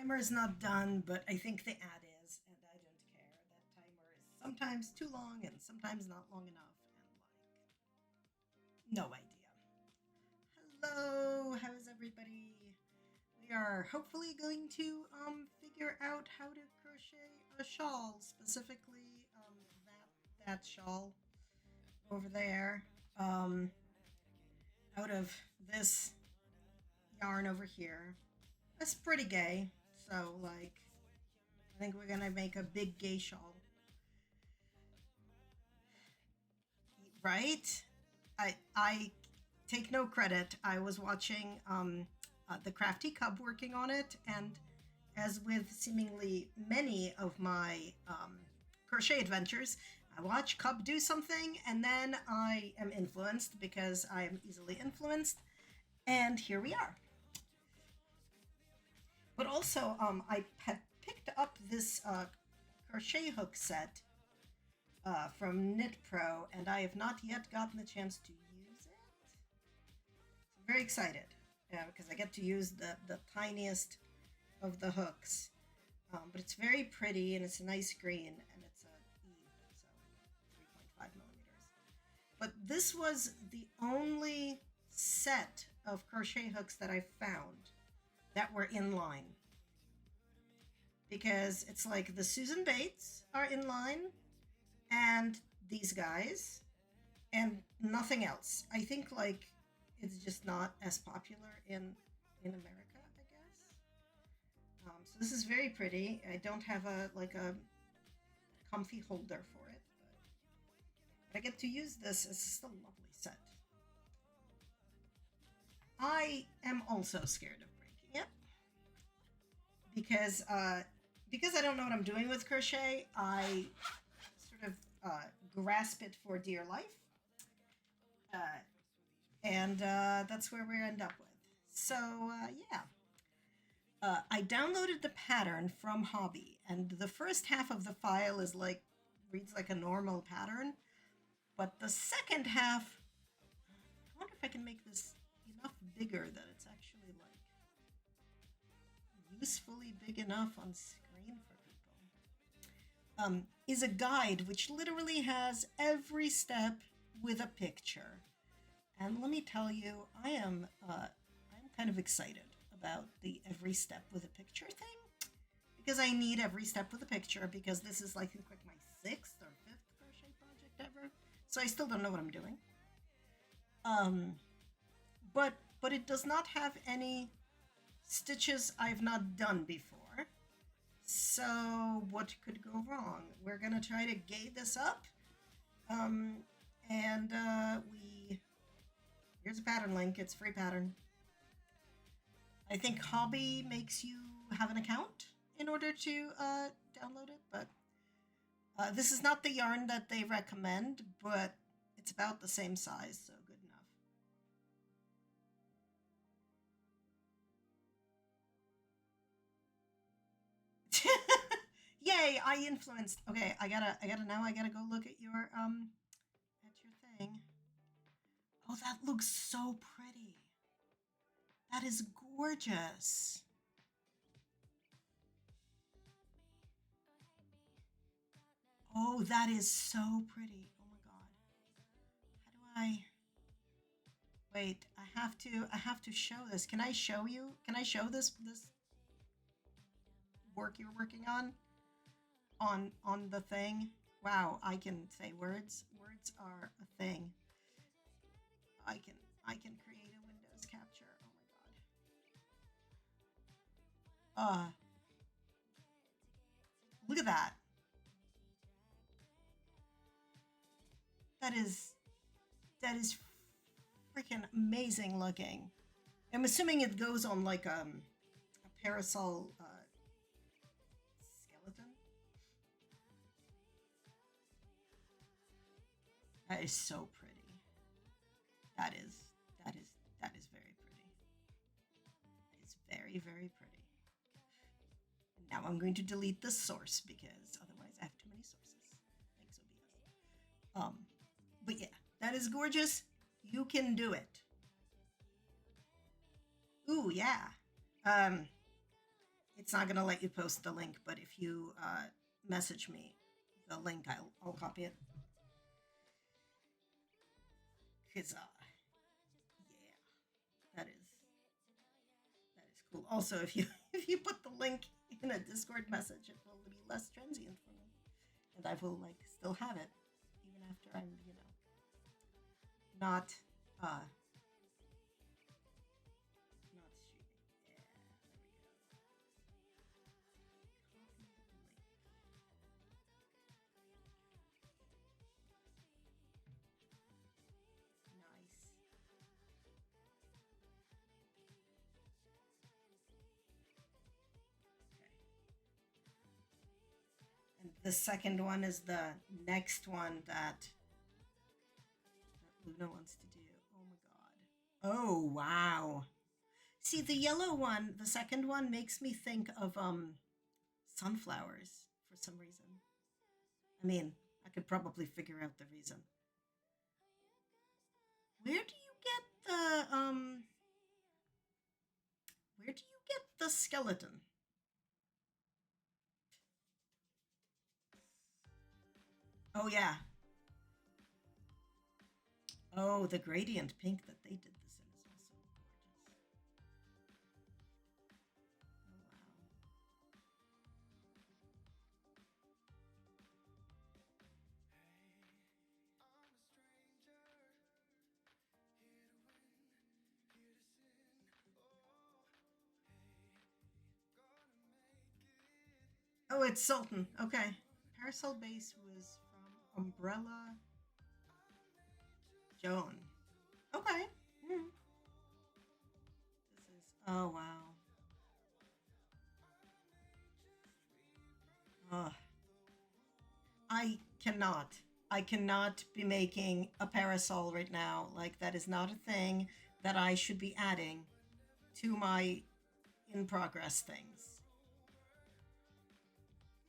timer is not done, but I think the ad is, and I don't care. That timer is sometimes too long and sometimes not long enough, and no idea. Hello, how is everybody? We are hopefully going to figure out how to crochet a shawl, specifically that shawl over there, out of this yarn over here. That's pretty gay. So I think we're gonna make a big gay shawl, right? I take no credit. I was watching the Crafty Cub working on it, and as with seemingly many of my crochet adventures, I watch Cub do something, and then I am influenced because I am easily influenced, and here we are. But also, I had picked up this crochet hook set from Knit Pro, and I have not yet gotten the chance to use it. So I'm very excited because I get to use the tiniest of the hooks. But it's very pretty, and it's a nice green, and it's a E, so 3.5 millimeters. But this was the only set of crochet hooks that I found that were in line, because it's like the Susan Bates are in line and these guys and nothing else. I think it's just not as popular in America, I guess. So this is very pretty. I don't have a comfy holder for it, but I get to use this. It's just a lovely set. I am also scared of breaking it because I don't know what I'm doing with crochet. I sort of grasp it for dear life, and that's where we end up with. So yeah, I downloaded the pattern from Hobby, and the first half of the file is reads like a normal pattern, but the second half, I wonder if I can make this enough bigger that it's actually usefully big enough on screen for people, is a guide which literally has every step with a picture. And let me tell you, I'm kind of excited about the every step with a picture thing, because I need every step with a picture, because this is my 6th or 5th crochet project ever, so I still don't know what I'm doing. But it does not have any stitches I've not done before. So what could go wrong? We're gonna try to gay this up. Here's a pattern link. It's a free pattern. I think Hobby makes you have an account in order to download it, but this is not the yarn that they recommend, but it's about the same size, so good enough. Yay, I influenced. Okay, I gotta go look at your thing. Oh, that looks so pretty. That is gorgeous. Oh, that is so pretty. Oh my god. How do I wait, I have to show this. Can I show you? Can I show this work you're working on the thing? Wow, I can say words. Words are a thing. I can create a Windows capture. Oh my god. Look at that. That is freaking amazing looking. I'm assuming it goes on a parasol skeleton. That is so pretty. That is very pretty. That is very, very pretty. And now I'm going to delete the source because otherwise I have too many sources. Thanks, OBS. But yeah, that is gorgeous. You can do it. Ooh, yeah. It it's not going to let you post the link, but if you message me the link, I'll copy it. Because, yeah, that is cool. Also, if you if you put the link in a Discord message, it will be less transient for me, and I will like still have it even after I'm not not streaming. Yeah, there we go. Copy the link. Nice. And the second one is the next one that Luna wants to do. Oh my god. Oh wow. See, the yellow one, the second one makes me think of sunflowers for some reason. I mean, I could probably figure out the reason. Where do you get where do you get the skeleton? Oh yeah. Oh, the gradient pink that they did this in is also gorgeous. Oh wow. Oh, it's Sultan. Okay. Parasol base was from Umbrella Joan. Okay. Mm. This is. Oh wow. Ugh. I cannot. I cannot be making a parasol right now. Like, that is not a thing that I should be adding to my in progress things.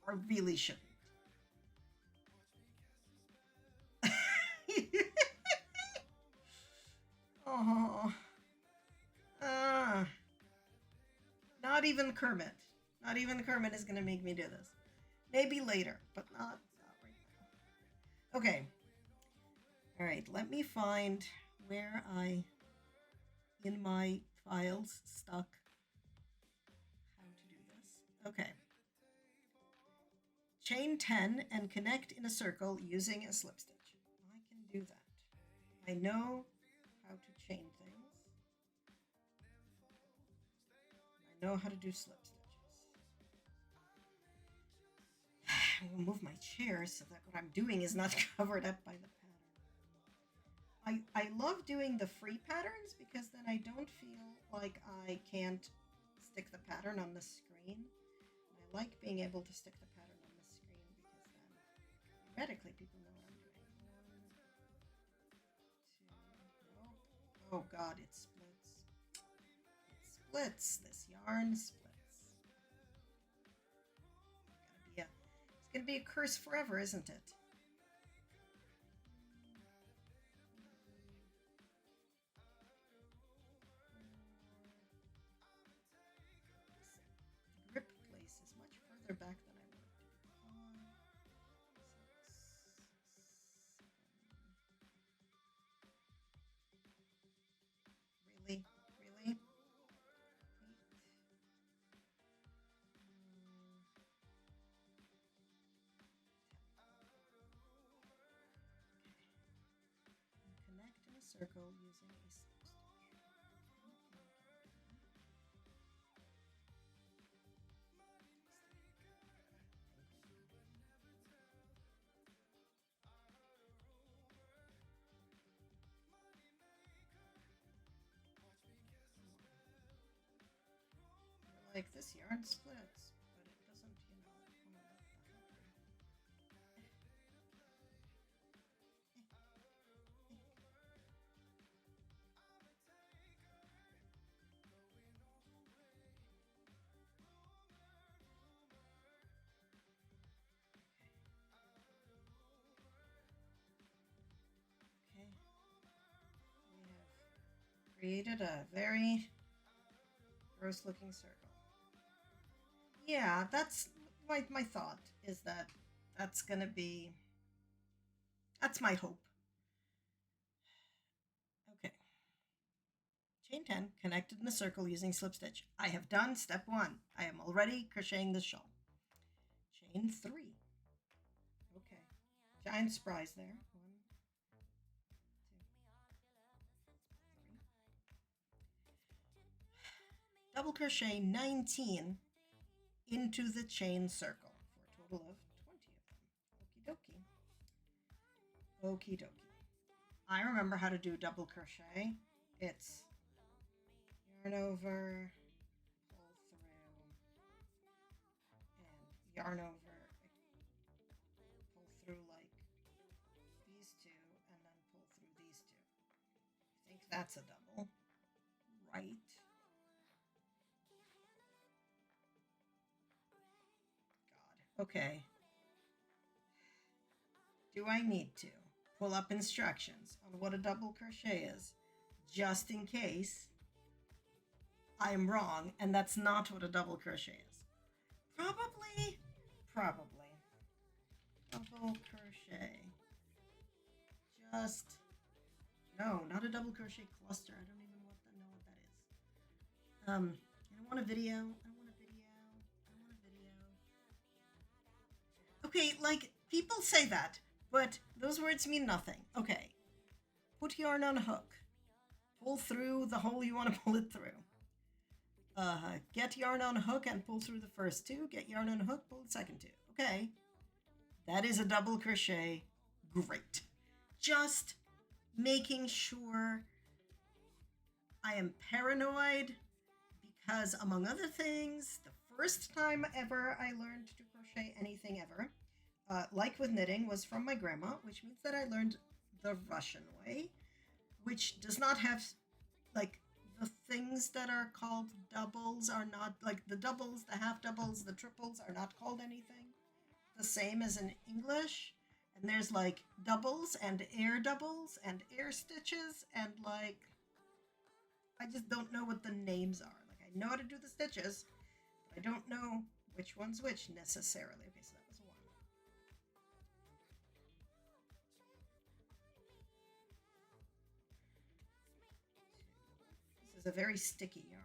Or really shouldn't. Oh. Not even Kermit. Not even Kermit is going to make me do this. Maybe later, but not right now. Okay. All right, let me find where I, in my files, stuck how to do this. Okay. Chain 10 and connect in a circle using a slip stitch. I can do that. I know how to chain things. I know how to do slip stitches. I will move my chair so that what I'm doing is not covered up by the pattern. I love doing the free patterns because then I don't feel like I can't stick the pattern on the screen. And I like being able to stick the pattern on the screen because then theoretically people know what I'm doing. One, two, nope. Oh god, it splits. It splits. This yarn splits. It's gonna be a curse forever, isn't it? The grip place is much further back than I want it to be. 5, 6, 7. Really? Really? 8. Connect in a circle using a slip stitch. Like, this yarn splits, but it doesn't, come up that Okay. We have created a very gross looking circle. Yeah, that's my thought is that that's gonna be that's my hope. Okay. Chain 10, connected in a circle using slip stitch. I have done step 1. I am already crocheting the shawl. Chain 3. Okay. Giant surprise there. 1, 2, 3. Double crochet 19 into the chain circle for a total of 20 of them. Okie dokie. Okie dokie. I remember how to do double crochet. It's yarn over, pull through, and yarn over, pull through like these two, and then pull through these two. I think that's a double, right? God. Okay. Do I need to pull up instructions on what a double crochet is, just in case I'm wrong and that's not what a double crochet is? Probably. Probably. Double crochet. Just. No, not a double crochet cluster. I don't even know what that is. I don't want a video. I don't want a video. I don't want a video. Okay, like, people say that, but those words mean nothing. Okay. Put yarn on a hook. Pull through the hole you want to pull it through. Get yarn on a hook and pull through the first two. Get yarn on a hook, pull the second two. Okay. That is a double crochet. Great. Just making sure. I am paranoid because, among other things, the first time ever I learned to crochet anything ever, like with knitting, was from my grandma, which means that I learned the Russian way, which does not have, like, the things that are called doubles are not, like, the doubles, the half doubles, the triples are not called anything the same as in English. And there's, like, doubles and air stitches, and, like, I just don't know what the names are. Like, I know how to do the stitches, but I don't know which one's which necessarily. Okay, so that was 1. This is a very sticky yarn.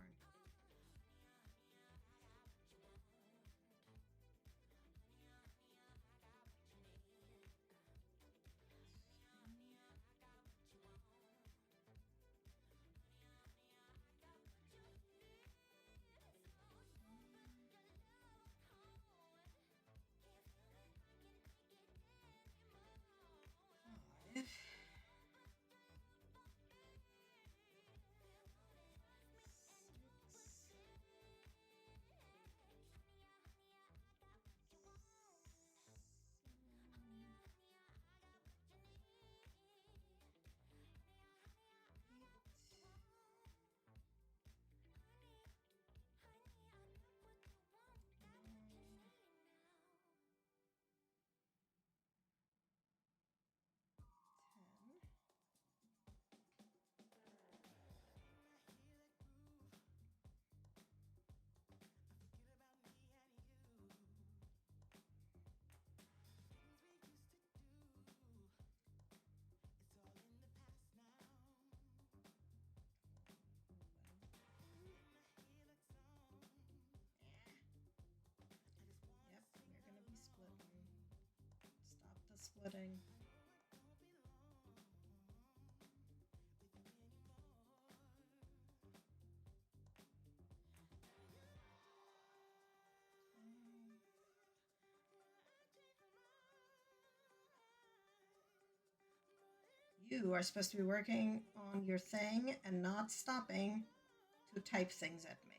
Splitting. You are supposed to be working on your thing and not stopping to type things at me.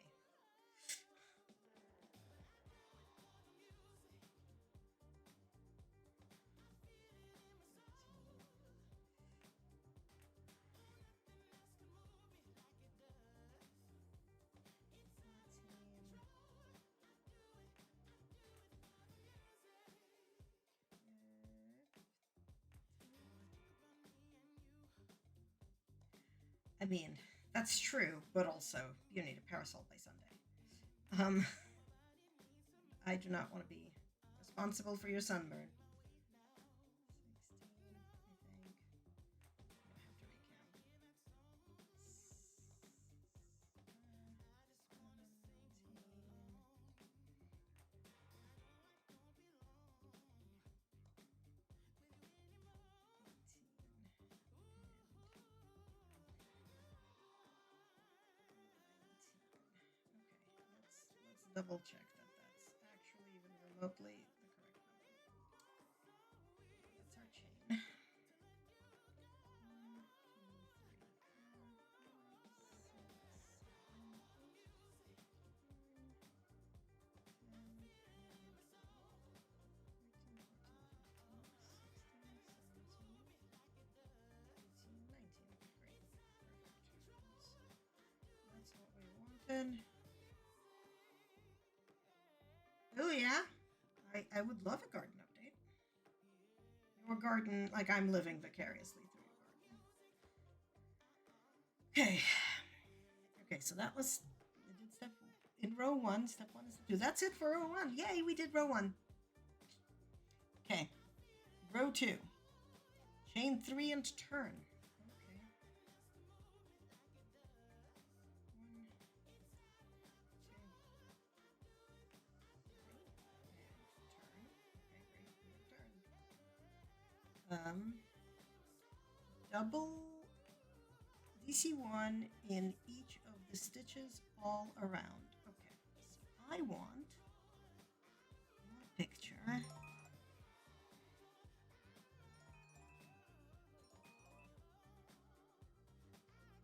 I mean, that's true, but also you need a parasol by Sunday. I do not want to be responsible for your sunburn. 16, I think. I'm gonna have to recount. 18, let's double check that that's actually even remotely the correct number. That's our chain. 1, 2, 3, 4, 5, 6, 7, 8, 9, 10, 11, 12, 13, 14, 15, 16, 17, 18, 19. Great. Perfect. That's what we wanted. Oh, yeah. I would love a garden update. Your garden, like I'm living vicariously through your garden. Okay. Okay, so that was, we did step in row 1. Step 1 is 2. That's it for row 1. Yay, we did row 1. Okay. Row 2. Chain 3 and turn. Okay. 1, 2, 3, and turn. Okay, great. Turn. Double DC1 in each of the stitches all around. Okay, so I want a picture.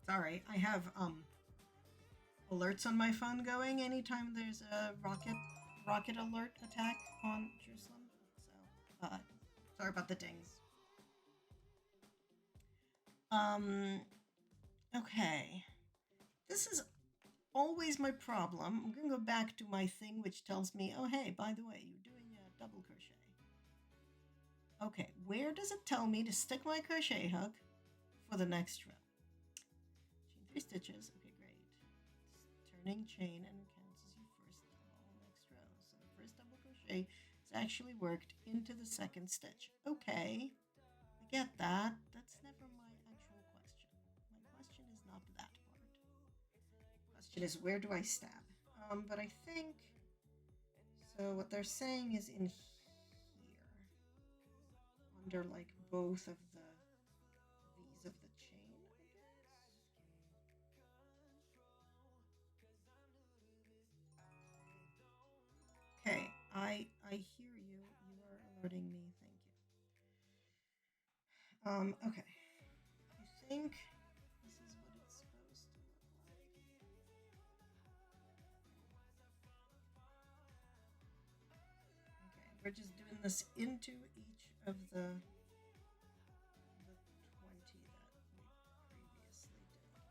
Sorry, I have alerts on my phone going anytime there's a rocket alert attack on Jerusalem. So sorry about the dings. Okay. This is always my problem. I'm gonna go back to my thing which tells me, oh hey, by the way, you're doing a double crochet. Okay, where does it tell me to stick my crochet hook for the next row? Chain 3 stitches. Okay, great. It's turning chain and counts as your first double next row. So the first double crochet is actually worked into the second stitch. Okay, I get that. That's never my actual question. My question is not that part. Question is, where do I stab? But I think, so what they're saying is in here, under like both of these of the chain, I guess. Okay, I hear you. You are alerting me. Thank you. Okay. I think this is what it's supposed to look like. Okay, we're just doing this into each of the 20 that we previously did in this row. Okay.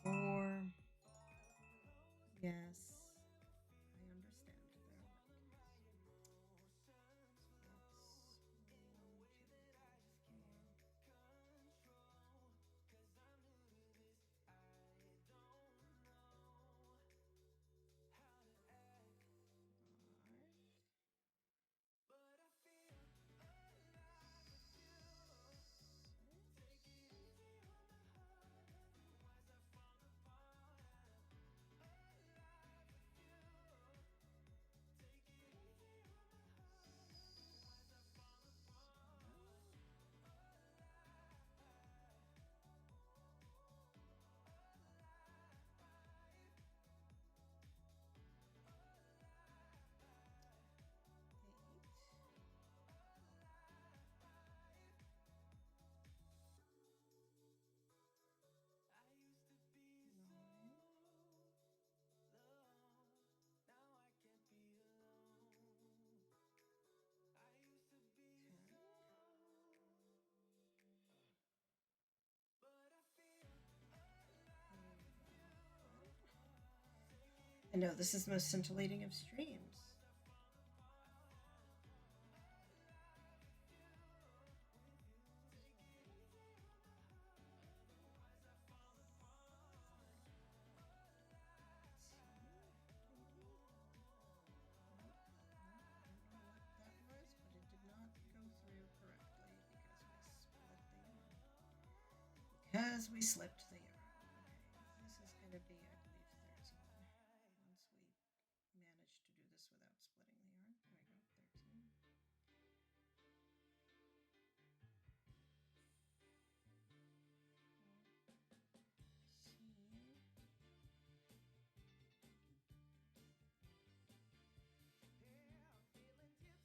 1, 2, 4. Yes. I understand their workings. I know this is the most scintillating of streams. Because we slipped the yarn. Okay, this is going to be, I believe, 13. Once we manage to do this without splitting the yarn. There we go, 13.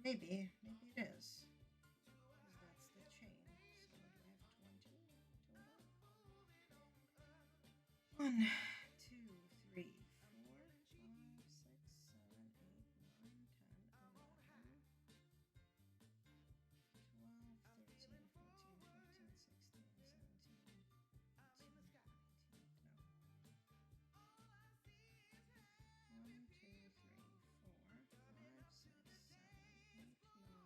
Maybe it is. Because that's the chain. So do I have 20 total? 1, 2, 3, 4, 5, 6, 7, 8, 9, 10, 11, 12, 13, 14, 15, 16, 17, 18, 19. No. 1, 2, 3, 4, 5, 6, 7, 8, 9, 10, 11, 12,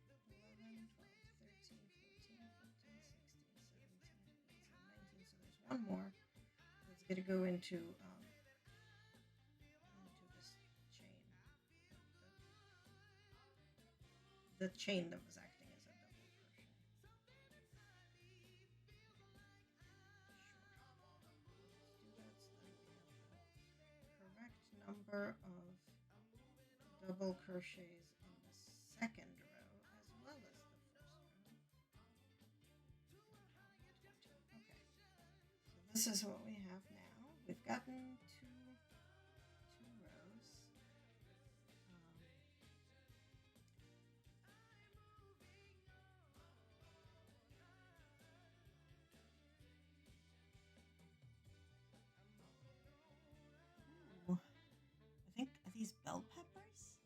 13, 14, 15, 16, 17, 18, 19. So there's one more. It's going to go into this chain. The chain that was acting as a double crochet. Let's do that so that we have the correct number of double crochets in the second row as well as the first row. Okay, so this is what we have now. We've gotten two rows. Ooh, I think, are these bell peppers?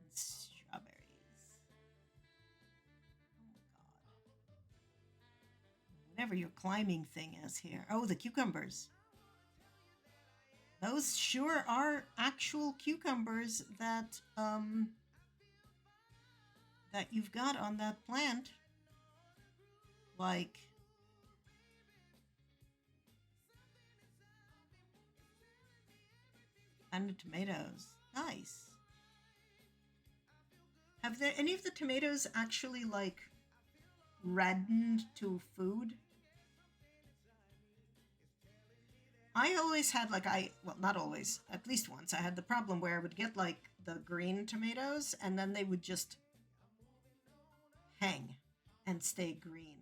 And strawberries. Oh God. Whatever your climbing thing is here. Oh, the cucumbers. Those sure are actual cucumbers that that you've got on that plant. Like, and the tomatoes. Nice. Have there any of the tomatoes actually like reddened to food? I always had like well, not always, at least once I had the problem where I would get like the green tomatoes and then they would just hang and stay green.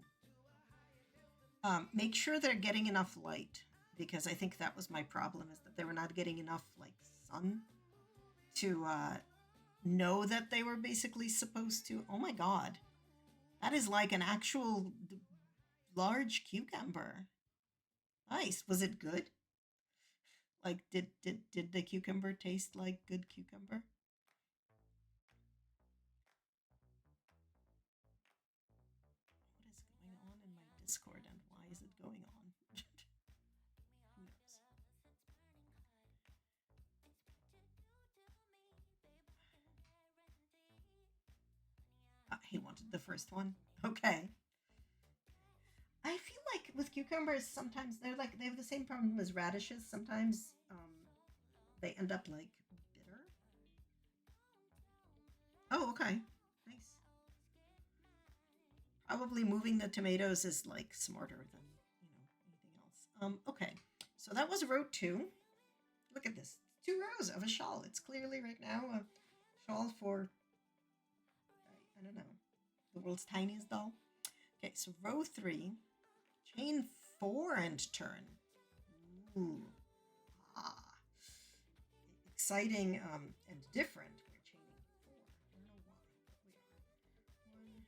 Make sure they're getting enough light, because I think that was my problem, is that they were not getting enough like sun to know that they were basically supposed to. Oh my God, that is like an actual large cucumber. Nice. Was it good? Like, did the cucumber taste like good cucumber? What is going on in my Discord and why is it going on? Who knows? He wanted the first one. Okay. I feel like with cucumbers, sometimes they have the same problem as radishes. Sometimes they end up like bitter. Oh, okay. Nice. Probably moving the tomatoes is like smarter than, anything else. Okay, so that was row 2. Look at this. 2 rows of a shawl. It's clearly right now a shawl for, I don't know, the world's tiniest doll. Okay, so row 3, chain 4 and turn. Ooh, exciting and different. We're chaining 4. I don't know why, but we are. 1,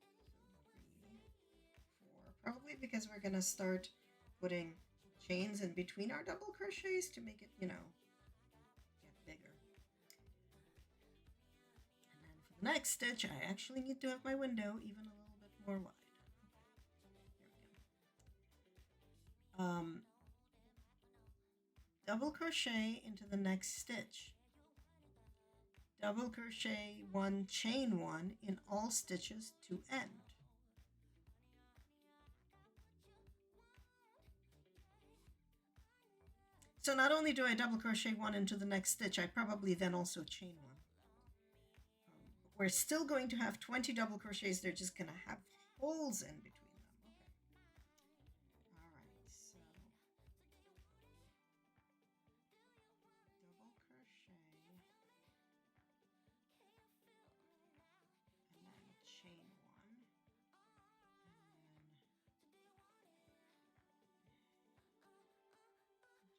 2, 3, 4. Probably because we're gonna start putting chains in between our double crochets to make it, get bigger. And then for the next stitch, I actually need to have my window even a little bit more wide. Here we go. Double crochet into the next stitch. Double crochet 1, chain 1 in all stitches to end. So not only do I double crochet 1 into the next stitch, I probably then also chain 1. We're still going to have 20 double crochets. They're just going to have holes in between them. Okay. All right. So double crochet and then chain 1 and then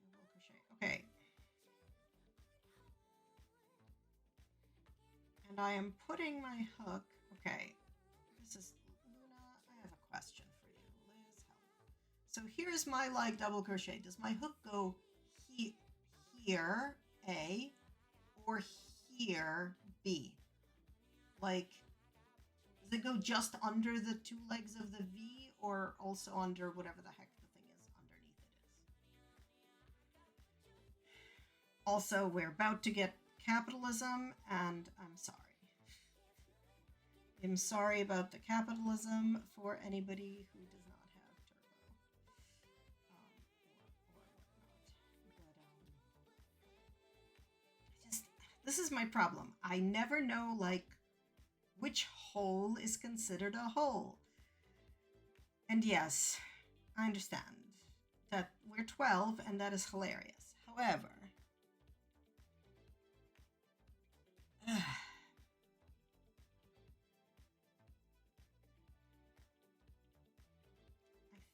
double crochet. Okay. And I am putting my hook. Okay, this is Luna. I have a question for you. Liz, help. So here's my double crochet. Does my hook go here, A, or here, B? Does it go just under the 2 legs of the V, or also under whatever the heck the thing is underneath it is? Also, we're about to get capitalism, and I'm sorry. I'm sorry about the capitalism for anybody who does not have turbo or whatnot. But this is my problem. I never know which hole is considered a hole. And yes, I understand that we're 12 and that is hilarious. However, I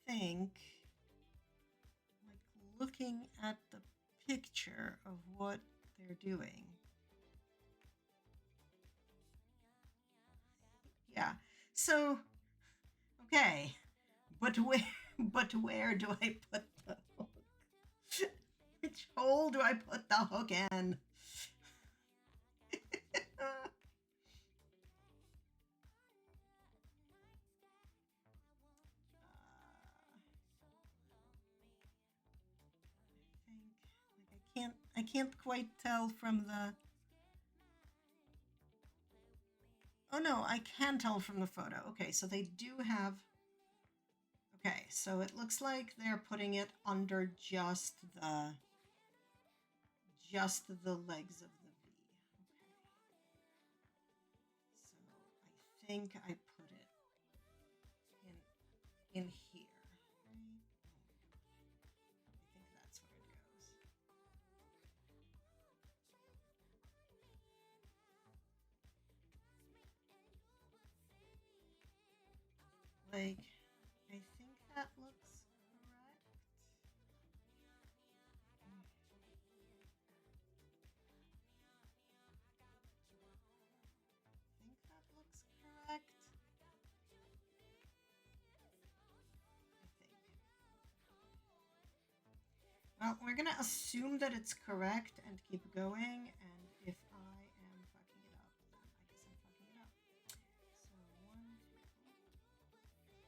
think looking at the picture of what they're doing. Yeah. So, okay. But where do I put the hook? Which hole do I put the hook in? I can't quite tell from the. Oh no, I can tell from the photo. Okay, so they do have. Okay, so it looks like they're putting it under just the legs of the V. Okay. So I think I put it in here. I think that's where it goes. I think that looks correct. I think that looks correct. Well, we're going to assume that it's correct and keep going, and if I am fucking it up, then I guess I'm fucking it up. So 1, 2, 3.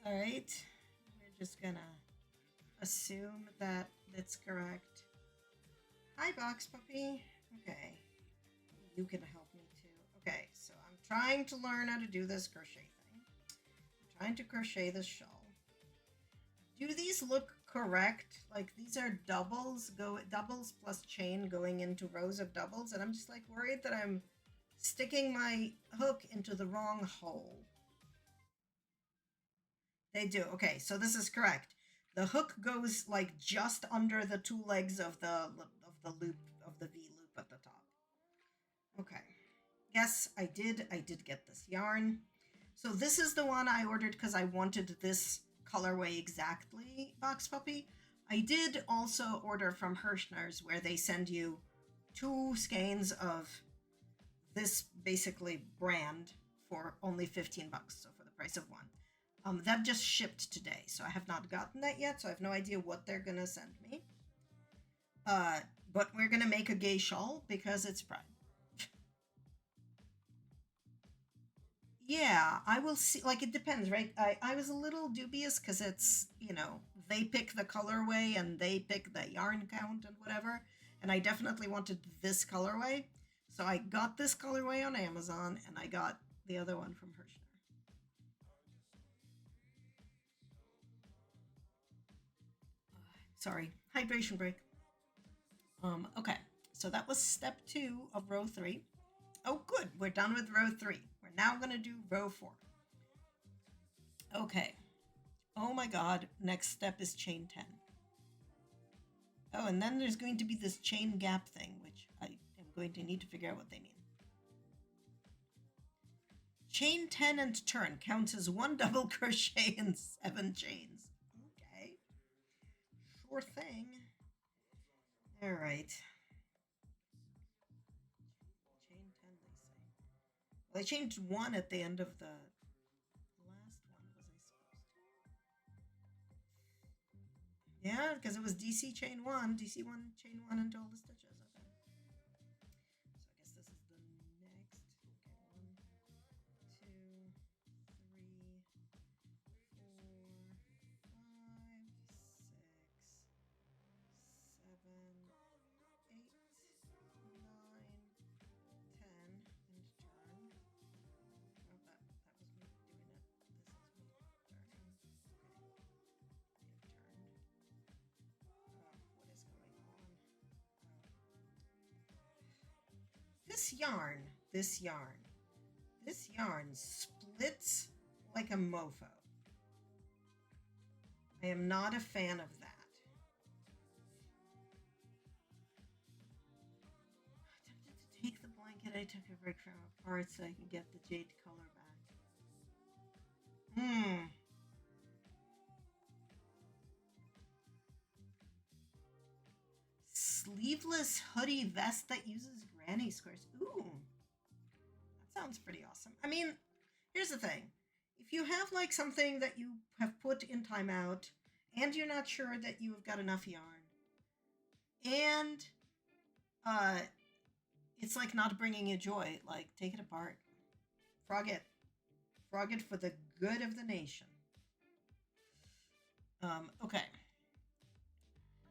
All right. We're just gonna assume that that's correct. Hi, Box Puppy. Okay. You can help me too. Okay, so I'm trying to learn how to do this crochet thing. I'm trying to crochet this shawl. Do these look correct? Like these are doubles plus chain going into rows of doubles, and I'm just like worried that I'm sticking my hook into the wrong hole. They do. Okay, so this is correct. The hook goes like just under the two legs of the loop of the V loop at the top. Okay. Yes, I did get this yarn. So this is the one I ordered because I wanted this colorway exactly, Box Puppy. I did also order from Hirschner's where they send you 2 skeins of this basically brand for only 15 bucks, so for the price of one. That just shipped today, so I have not gotten that yet, so I have no idea what they're gonna send me. But we're gonna make a gay shawl because it's Pride. Yeah, I will see. Like, it depends, right? I was a little dubious because it's, you know, they pick the colorway and they pick the yarn count and whatever. And I definitely wanted this colorway. So I got this colorway on Amazon and I got the other one from Hirschner. Sorry, hydration break. Okay, so that was step 2 of row 3. Oh, good, we're done with row 3. We're now gonna do row 4. Okay. Oh my god, next step is chain 10. Oh, and then there's going to be this chain gap thing, which I am going to need to figure out what they mean. Chain 10 and turn counts as 1 double crochet and 7 chains. Okay. Sure thing. All right. Chain 10, they say. Well, I changed 1 at the end of the last one, was I supposed to? Yeah, because it was DC chain 1, DC 1, chain 1 into all the stitches. Okay. So I guess this is the next. Okay, 1, 2, 3, 4, 5, 6, 7, 8, 9, 10, and turn. Oh, that was me doing it. This is me turning. Okay. I have turned. What is going on? This yarn splits like a mofo. I am not a fan of that. I'm tempted to take the blanket I took a break from apart so I can get the jade color back. Sleeveless hoodie vest that uses granny squares. Ooh, that sounds pretty awesome. I mean, here's the thing. If you have like something that you have put in timeout and you're not sure that you have got enough yarn and it's like not bringing you joy, like take it apart. Frog it. Frog it for the good of the nation. Okay.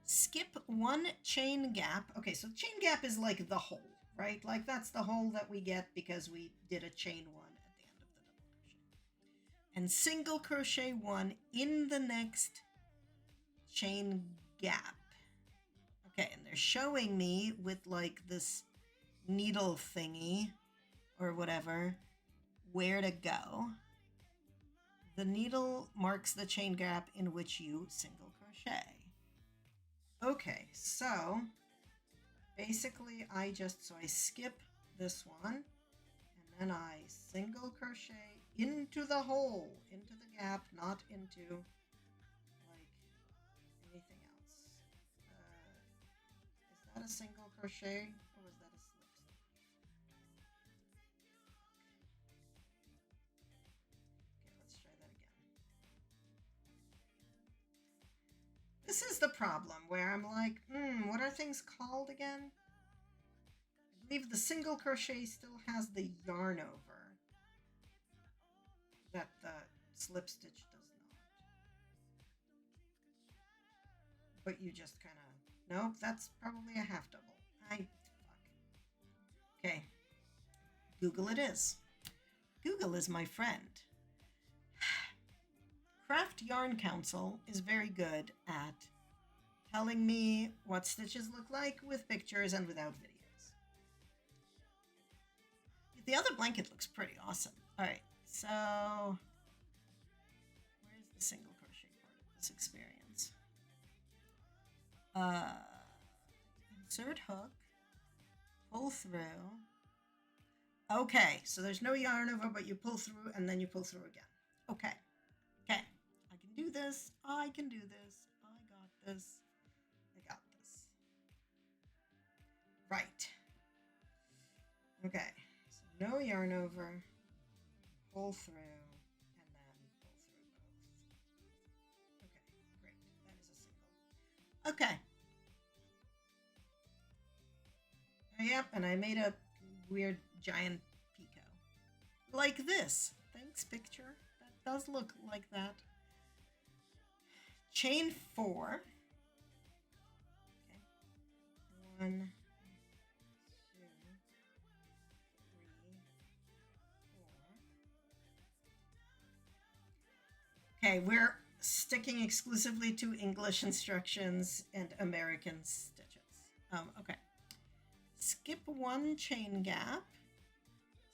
Skip 1 chain gap. Okay, so chain gap is like the hole, right? Like that's the hole that we get because we did a chain 1 at the end of the double crochet. And single crochet 1 in the next chain gap. Okay, and they're showing me with like this needle thingy or whatever where to go. The needle marks the chain gap in which you single crochet. Okay, so basically I skip this one and then I single crochet into the hole, into the gap, not into like anything else. Is that a single crochet or was that a slip stitch? Okay, let's try that again. This is the problem where I'm like, what are things called again? I believe the single crochet still has the yarn over that the slip stitch does not. but you just kind of, nope, that's probably a half double. Fuck. Okay, Google it is. Google is my friend. Craft Yarn Council is very good at telling me what stitches look like with pictures and without videos. The other blanket looks pretty awesome. All right, so where's the single crochet part of this experience? Insert hook, pull through. Okay, so there's no yarn over, but you pull through and then you pull through again. Okay, okay, I can do this. I can do this. I got this. I got this. Right. Okay, so no yarn over, pull through, and then pull through both. Okay, great. That is a single. Okay. Yep, and I made a weird giant picot. Like this. Thanks, picture. That does look like that. Chain 4. Okay. 1, 2, 3, 4. Okay, we're sticking exclusively to English instructions and American stitches. Okay. Skip 1 chain gap,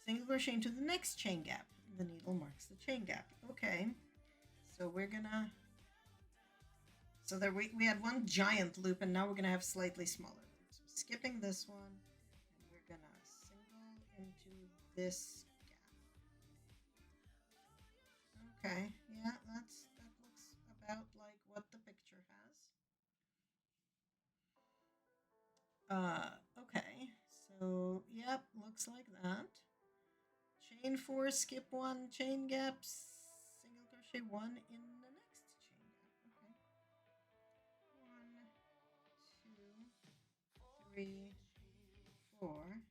single crochet into the next chain gap. The needle marks the chain gap. Okay, so we're gonna, so there we had one giant loop and now we're gonna have slightly smaller loops. So skipping this one and we're gonna single into this gap. Okay, yeah, that looks about like what the picture has. Okay, so yep, looks like that. Chain 4, skip 1, chain gaps, single crochet 1 in the next chain gap. Okay. 1, 2, 3, 4.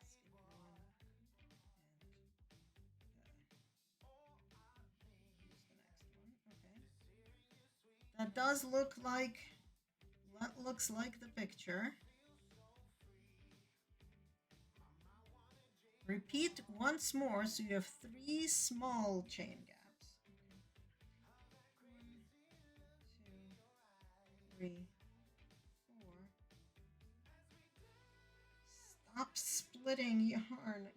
Skip 1 and use the next one. Okay. That does look like, that looks like the picture. Repeat once more so you have 3 small chain gaps. Okay. 1, 2, 3, 4. Stop splitting yarn.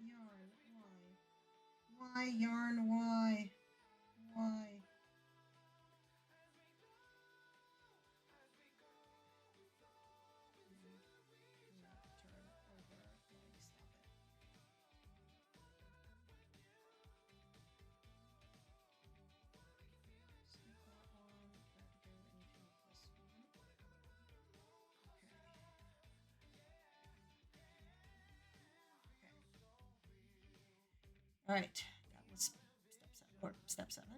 Why? Why, yarn, why? Why? All right, that was step 7.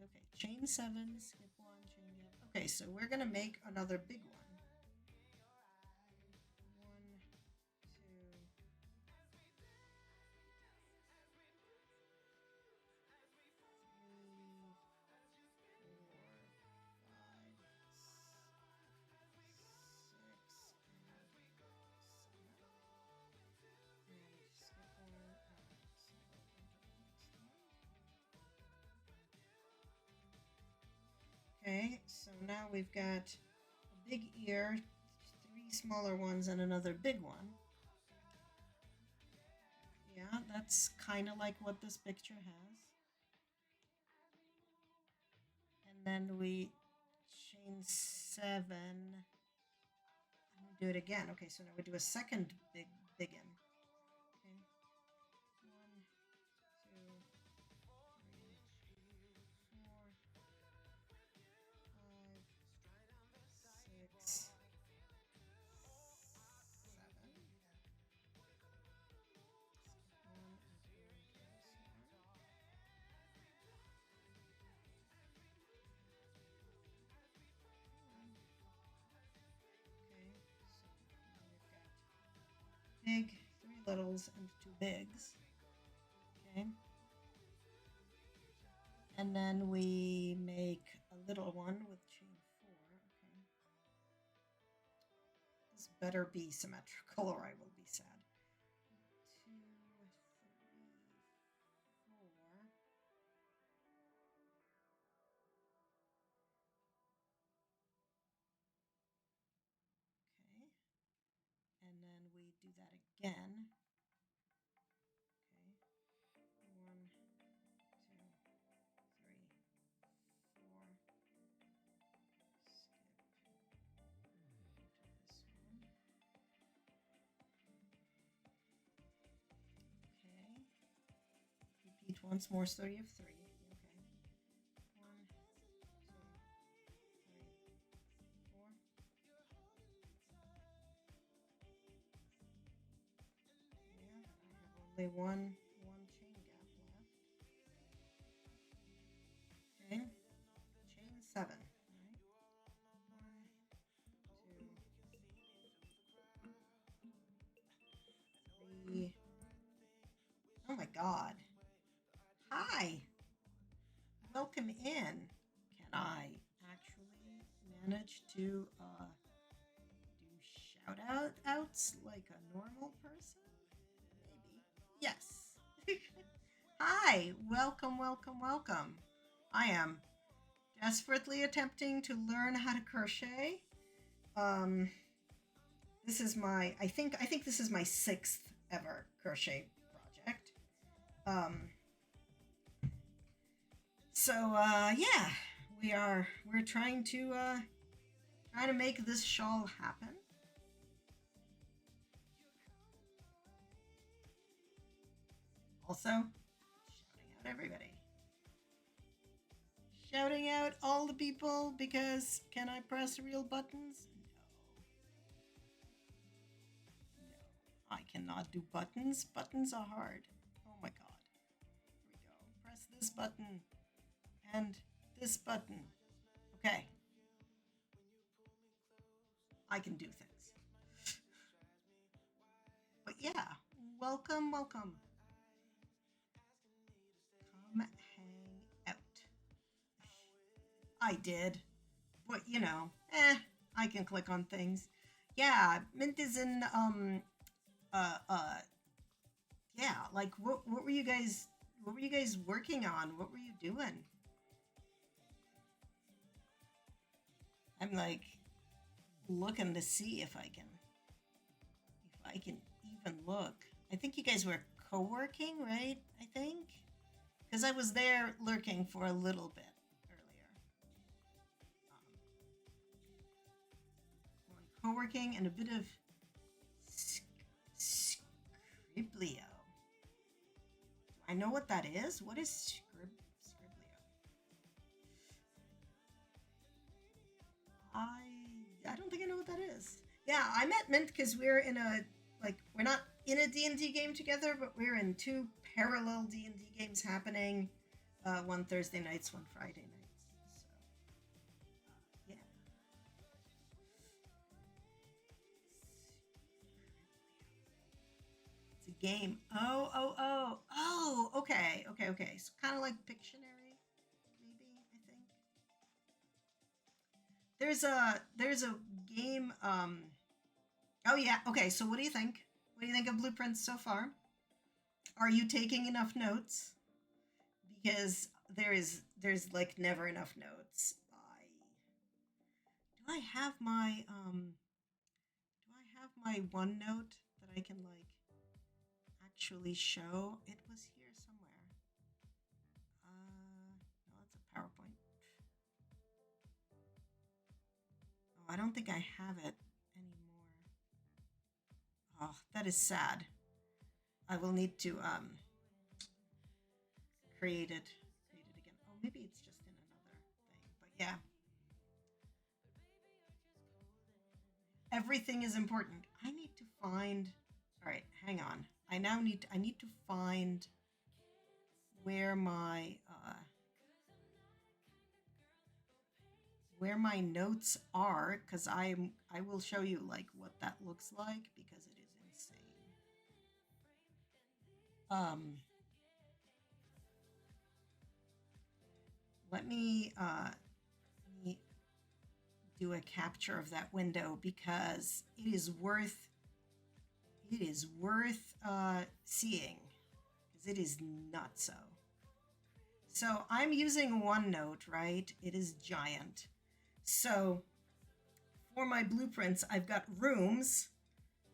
Okay, chain 7, skip 1, chain gap. Okay, so we're gonna make another big one. 1, 2, 3, 4, 5, 6, and okay, so now we've got a big ear, 3 smaller ones, and another big one. Yeah, that's kind of like what this picture has. And then we chain 7. And do it again. Okay, so now we do a second big in. Okay. 1, 2, 3, 4, 5, 6, 7. Big, 3 littles, and 2 bigs. Okay. And then we make a little one with chain better be symmetrical or I will be sad. 2, 3, 4. Okay. And then we do that again. Repeat once more, so you have 3. Okay. 1, 2, 3, 4. Yeah, I have only one chain gap left. Okay. Chain 7. All right. 1, 2, 3. Oh my God. Hi. Welcome in. Can I actually manage to do shout outs like a normal person? Maybe. Yes. Hi. Welcome, welcome, welcome. I am desperately attempting to learn how to crochet. This is my I think this is my 6th ever crochet project. So yeah, we're trying to make this shawl happen. Also, shouting out everybody. Shouting out all the people because can I press real buttons? No. I cannot do buttons. Buttons are hard. Oh my God. Here we go. Press this button and this button. Okay. I can do things. But yeah, welcome, welcome. Come hang out. I did. But you know, I can click on things. Yeah, Mint is in yeah, like what were you guys working on? What were you doing? I'm like looking to see if I can even look. I think you guys were co-working, right? I think because I was there lurking for a little bit earlier. Co-working and a bit of scriblio. I know what that is. What is scriblio? I don't think I know what that is. Yeah, I met Mint because we're in we're not in a D&D game together, but we're in 2 parallel D&D games happening. One Thursday nights, one Friday nights. So, yeah. It's a game. Oh, okay. So kind of like Pictionary, maybe, I think. There's a game, oh yeah, okay, so what do you think? What do you think of blueprints so far? Are you taking enough notes? Because there's like never enough notes. Do I have my OneNote that I can like actually show? It was here somewhere. No, it's a PowerPoint. Oh, I don't think I have it anymore. Oh, that is sad. I will need to create it again. Oh, maybe it's just in another thing. But yeah. Everything is important. I need to find. All right, hang on. I need to find where my notes are, because I will show you like what that looks like because it is insane. Let me do a capture of that window because it is worth seeing because it is nuts. So I'm using OneNote, right? It is giant. So for my blueprints, I've got rooms.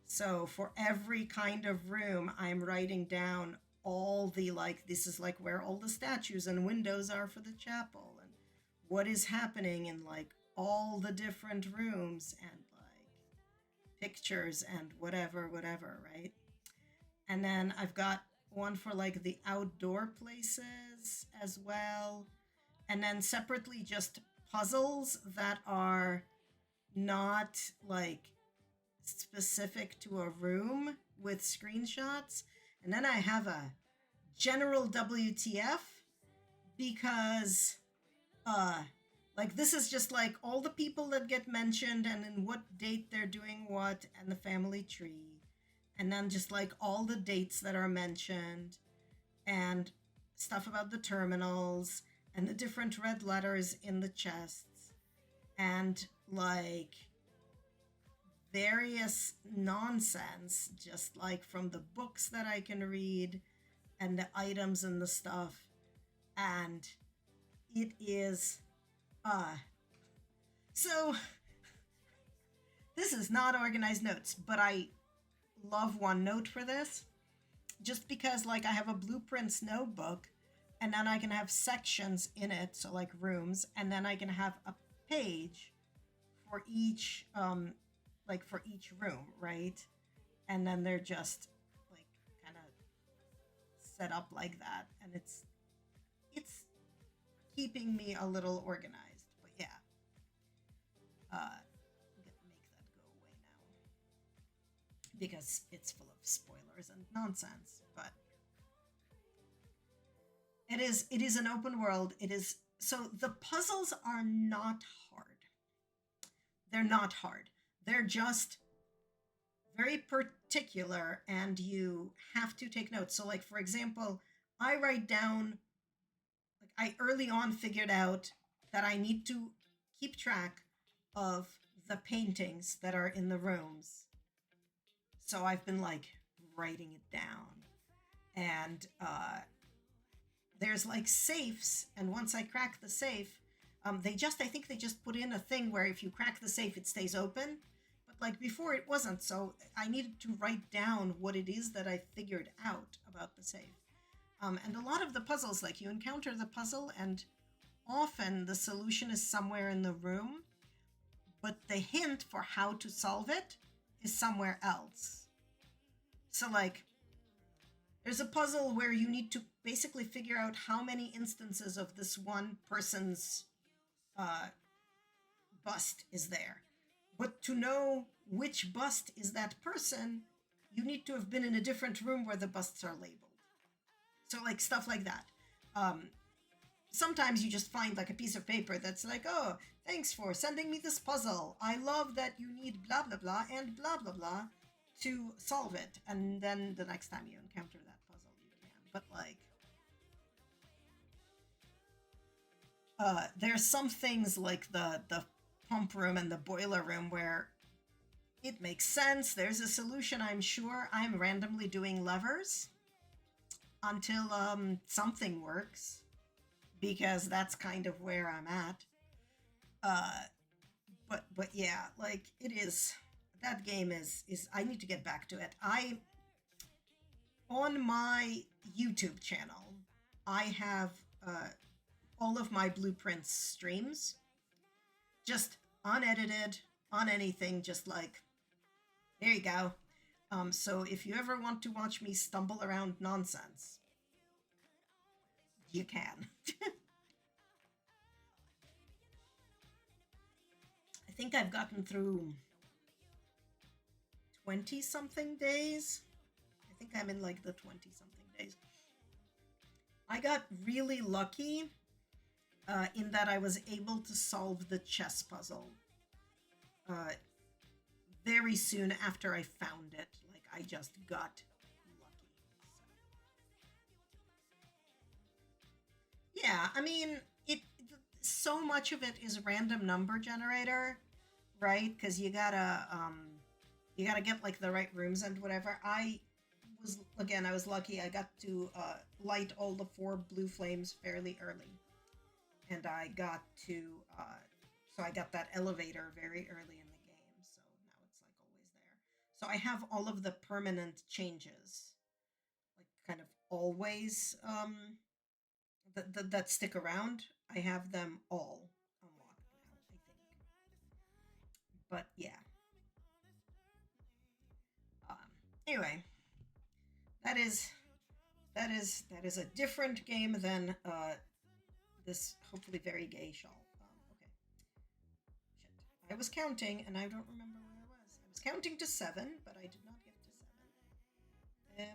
So for every kind of room, I'm writing down all the, like, this is like where all the statues and windows are for the chapel and what is happening in like all the different rooms and like pictures and whatever, right? And then I've got one for like the outdoor places as well. And then separately just puzzles that are not like specific to a room with screenshots. And then I have a general WTF because like this is just like all the people that get mentioned and in what date they're doing what and the family tree. And then just like all the dates that are mentioned and stuff about the terminals and the different red letters in the chests and like various nonsense, just like from the books that I can read and the items and the stuff. And it is, so this is not organized notes, but I love OneNote for this just because like I have a blueprints notebook and then I can have sections in it. So like rooms, and then I can have a page for each, like for each room, right? And then they're just like kind of set up like that, and it's keeping me a little organized. But yeah, I'm gonna make that go away now because it's full of spoilers and nonsense. But it is an open world. It is, so the puzzles are not hard. They're not hard. They're just very particular and you have to take notes. So like for example, I write down, like I early on figured out that I need to keep track of the paintings that are in the rooms. So I've been like writing it down. And there's like safes, and once I crack the safe, I think they just put in a thing where if you crack the safe, it stays open. But like before it wasn't, so I needed to write down what it is that I figured out about the safe. And a lot of the puzzles, like you encounter the puzzle and often the solution is somewhere in the room, but the hint for how to solve it is somewhere else. So like there's a puzzle where you need to basically figure out how many instances of this one person's bust is there. But to know which bust is that person, you need to have been in a different room where the busts are labeled. So like stuff like that. Sometimes you just find like a piece of paper that's like, oh, thanks for sending me this puzzle. I love that you need blah, blah, blah, and blah, blah, blah to solve it. And then the next time you encounter that puzzle, you can. But like, there's some things like the pump room and the boiler room where it makes sense. There's a solution, I'm sure. I'm randomly doing levers until something works, because that's kind of where I'm at. But yeah, like it is, that game is I need to get back to it. On my YouTube channel, I have all of my blueprints streams, just unedited, on anything, just like, there you go. So if you ever want to watch me stumble around nonsense, you can. I think I've gotten through 20-something days. I think I'm in like the 20-something days. I got really lucky in that I was able to solve the chess puzzle very soon after I found it. Like, I just got lucky. So. Yeah, I mean, so much of it is random number generator, right? Because you gotta get like the right rooms and whatever. I was lucky. I got to light all the 4 blue flames fairly early, and I got to so I got that elevator very early in the game. So now it's like always there. So I have all of the permanent changes, like kind of always that stick around. I have them all unlocked now, I think. But yeah. Um, anyway, that is that is a different game than this hopefully very gay shawl. Okay, shit. I was counting and I don't remember where I was. I was counting to 7, but I did not get to 7.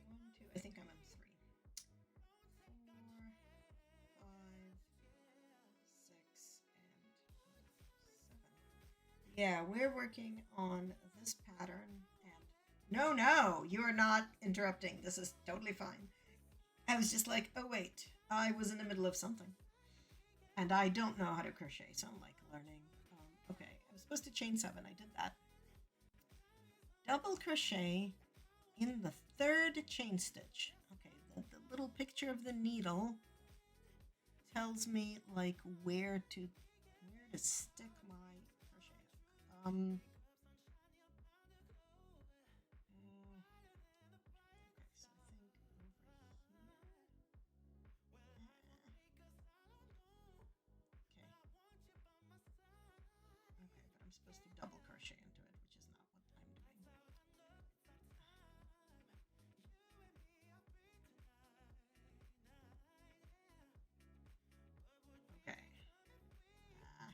1, 2. I think I'm on 3, 4, 5, 6, and 7. Yeah, we're working on this pattern. And no, you are not interrupting. This is totally fine. I was just like, oh wait, I was in the middle of something, and I don't know how to crochet, so I'm like learning. Okay, I was supposed to chain 7. I did that. Double crochet in the 3rd chain stitch. Okay, the little picture of the needle tells me like where to stick my crochet hook. Okay, so I think over here. Okay. Okay, but I'm supposed to double crochet into it, which is not what I'm doing. Okay.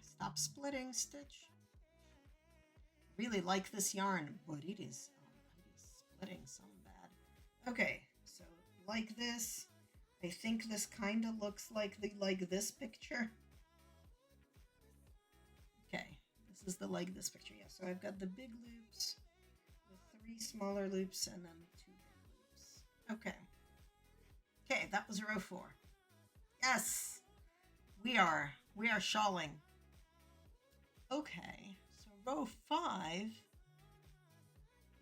Stop splitting, Stitch. Really like this yarn, but it is splitting some bad. Okay, so like this. I think this kind of looks like this picture. Okay, this is the like this picture. Yeah, so I've got the big loops, the 3 smaller loops, and then 2 big loops. Okay. Okay, that was row 4. Yes, we are shawling. Okay, so row 5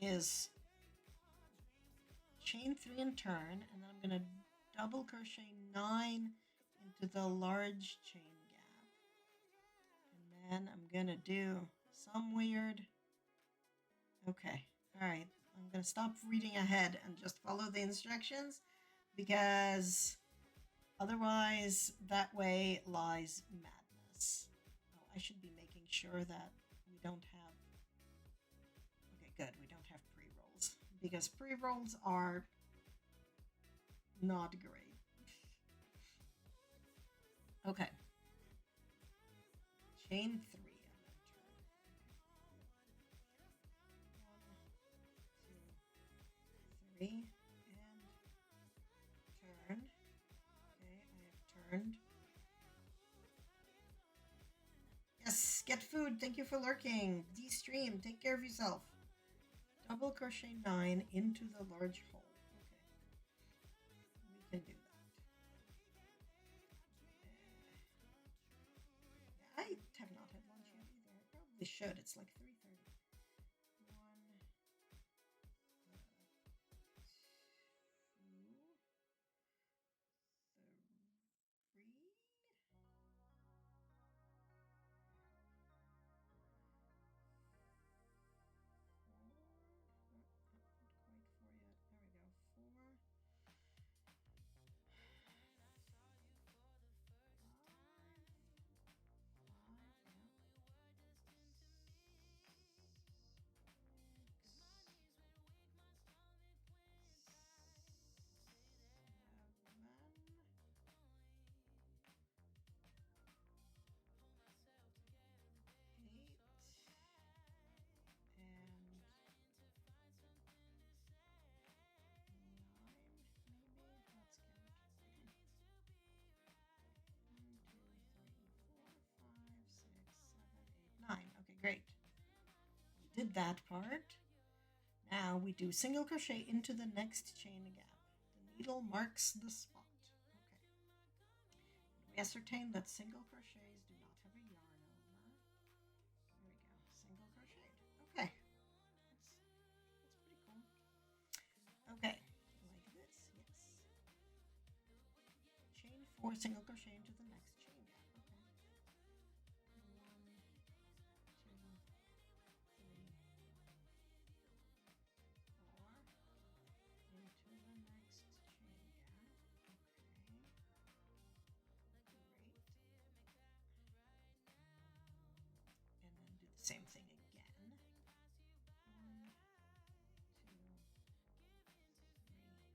is chain 3 and turn, and then I'm going to double crochet 9 into the large chain gap. And then I'm going to do some weird... Okay, all right. I'm going to stop reading ahead and just follow the instructions, because otherwise that way lies madness. Oh, I should be making sure that we don't have... Okay, good. We don't have pre-rolls, because pre-rolls are not great. Okay. Chain 3 and then turn. 1, 2, 3 and turn. Okay, I have turned. Yes, get food. Thank you for lurking. D-stream, take care of yourself. Double crochet 9 into the large hole. Okay, we can do that. I have not had lunch yet either. I probably should. It's like 3:30. 1, 2, 3. Okay, great. We did that part. Now we do single crochet into the next chain gap. The needle marks the spot. Okay. We ascertain that single crochets do not have a 4 single crochet into the next chain gap. Okay. 1, 2, 3, 4 into the next chain gap. Okay. Great. And then do the same thing again. 1, 2, 3, 4 into the next chain gap.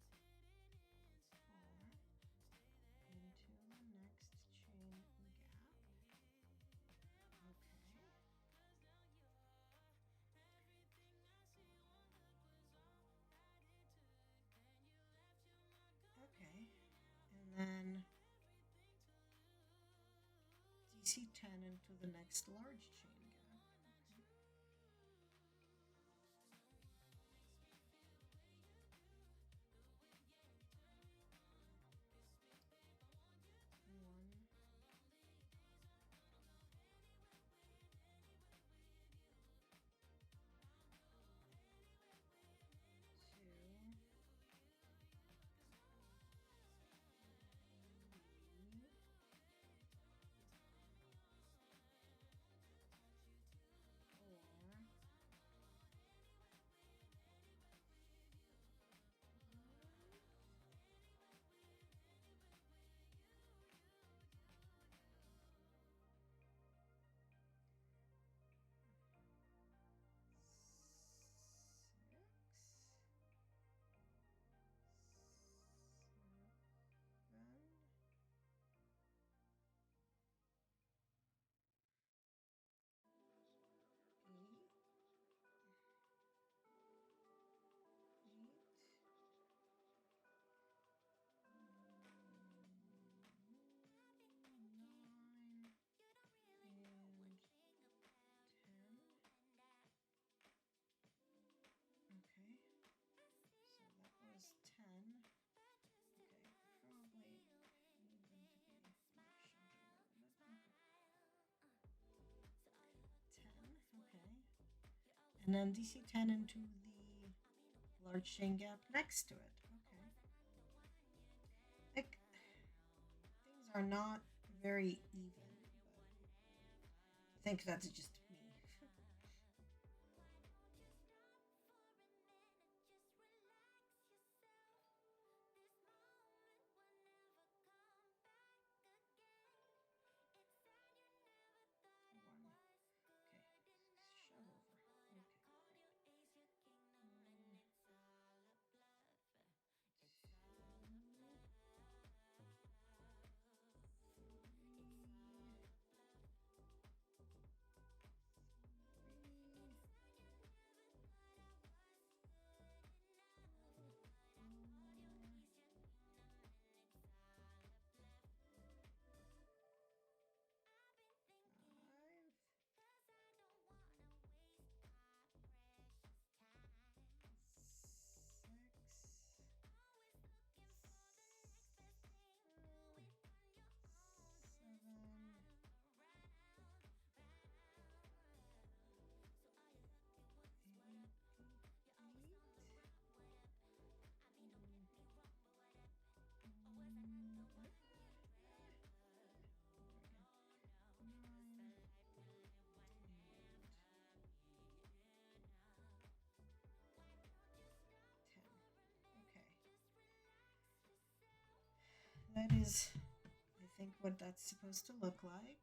Okay. And then DC10 into the next large chain gap. Okay. 1, 2, 3, 4, 10. And then DC10 into the large chain gap next to it. Okay. Like, things are not very even, but I think that's just me. That is, I think, what that's supposed to look like.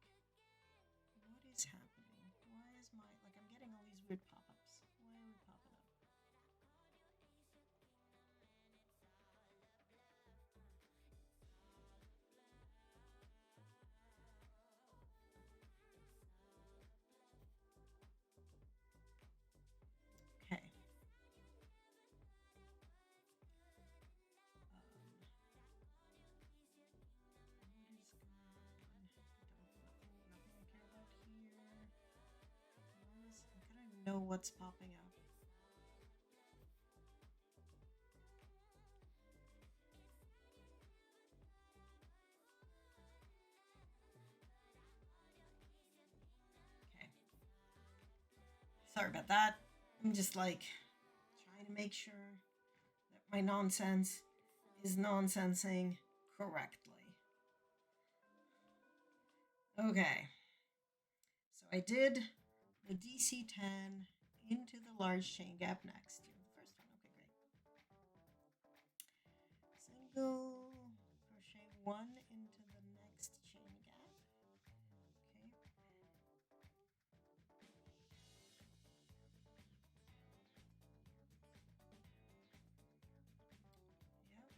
What is happening? Why is my, like, I'm getting all these weird pop-ups. Why are we popping up? Okay. Know what's popping up. Okay. Sorry about that. I'm just like trying to make sure that my nonsense is nonsensing correctly. Okay, so I did the DC10 into the large chain gap next. You're the first one. Okay, great. Single crochet one into the next chain gap. Okay. Yep.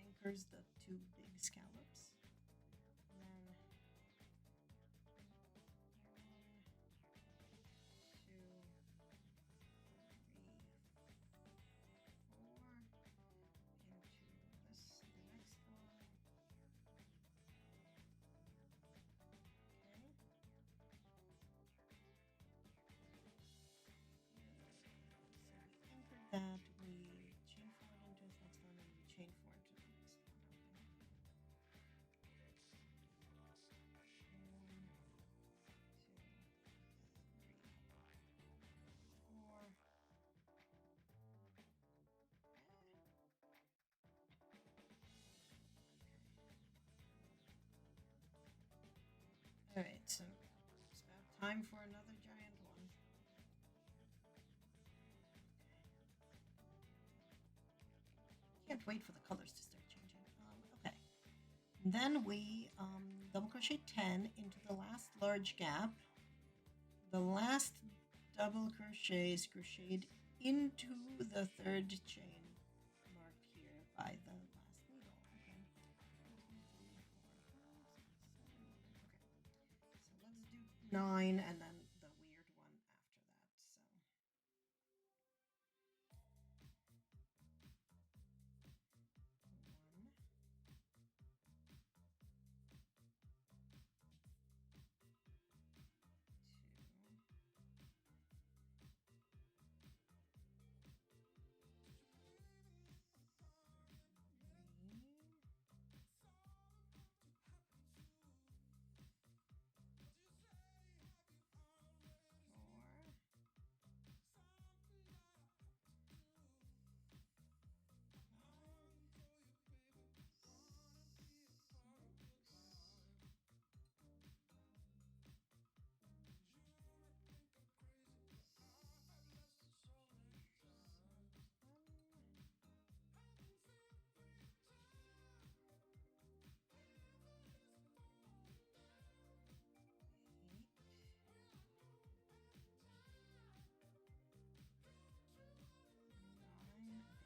Anchors the two big scallops. And then 1, 2, 3, 4 into this the next one. Okay. So we anchored that, we chain forward into this next one, and we chain forward to the next one. Okay. 1, 2, 3, 4. All right, so it's about time for another giant one. Can't wait for the colors to start changing. Okay. And then we double crochet 10 into the last large gap. The last double crochet is crocheted into the third chain marked here by the last needle. Okay. 1, 2, 3, 4, 5, 6, 7, 8. Okay. So let's do 9 and then the weird one after that.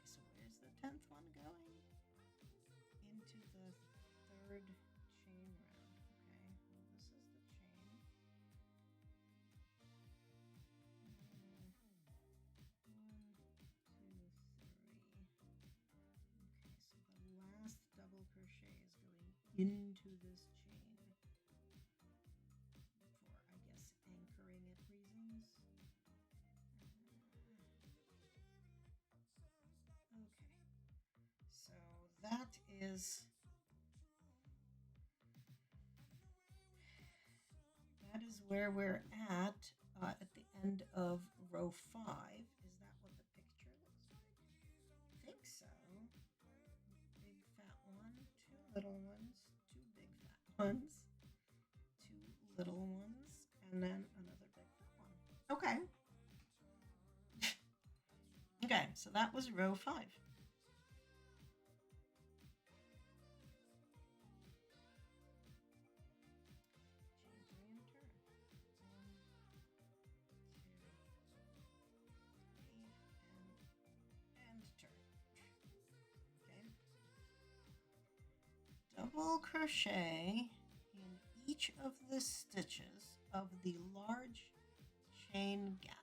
So. The 10th one going into the third chain round. Okay, well, this is the chain. 1, 2, 3. Okay, so the last double crochet is going into this chain for, I guess, anchoring it reasons. Okay, so that is where we're at the end of row 5. Is that what the picture looks like? I think so. Big fat one, 2 little ones, 2 big fat ones, 2 little ones, and then another big fat one. Okay. Okay, so that was row 5. Double crochet in each of the stitches of the large chain gap.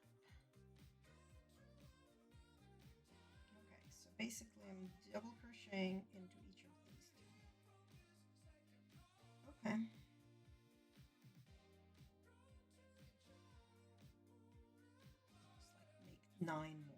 Okay, so basically I'm double crocheting into each of these two. Okay. Just like make 9 more.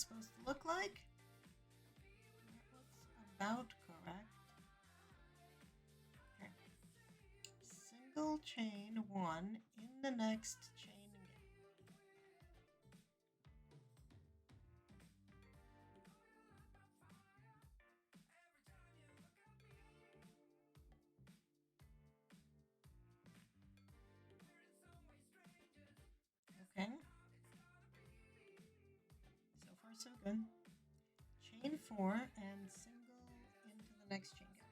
supposed to look like. That looks about correct. Okay. Single chain 1 in the next chain gap. Okay. So far, so good. Chain 4 and single into the next chain gap. Okay.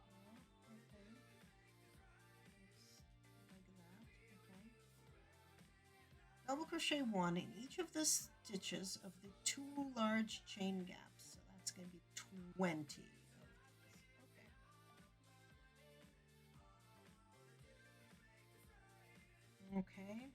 1, 2, 3, 4. Double crochet 1 in each of the stitches of the 2 large chain gaps. So that's going to be 20 of these. Okay.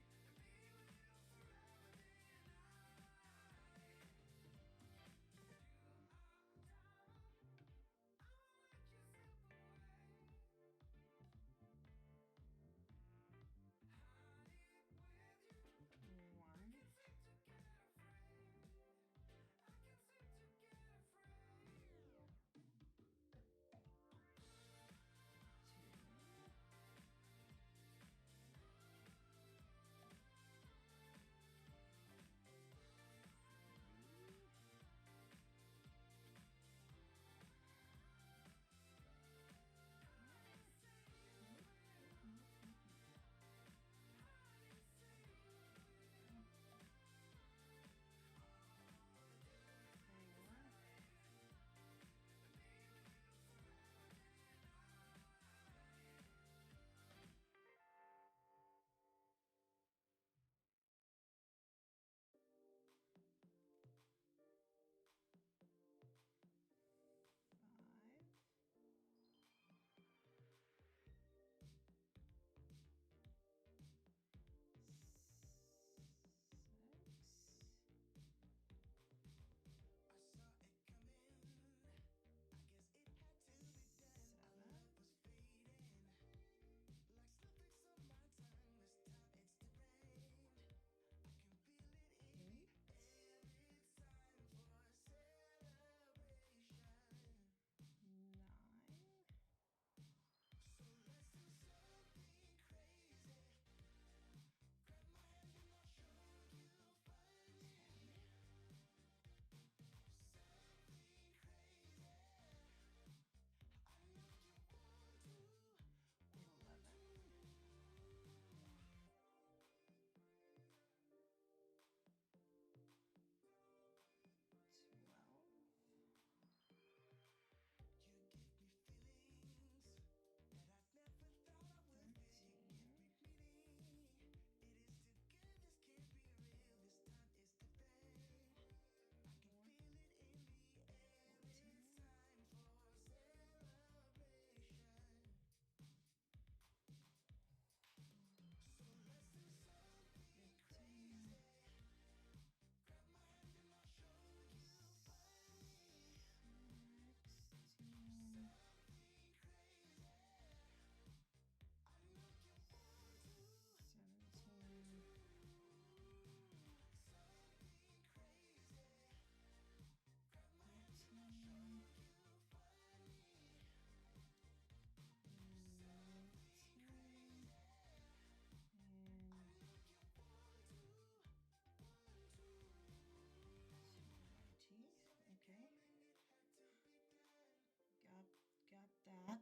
Okay. Got that.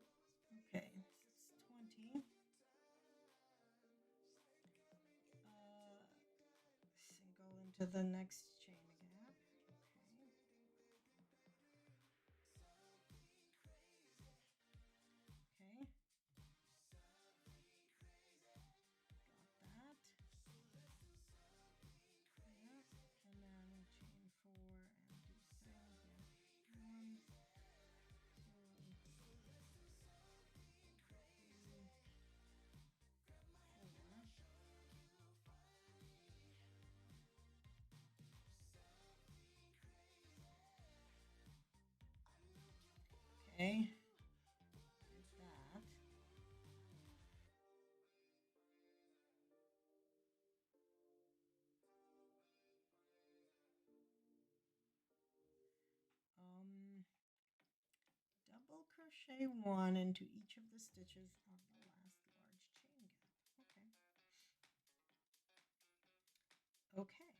Okay, it's 20. Single into the next chain gap. Okay. Okay. Got that. Yeah. And then chain 4 and do single gap. 1, 2, 3, 4, crochet 1 into each of the stitches of the last large chain gap. Okay.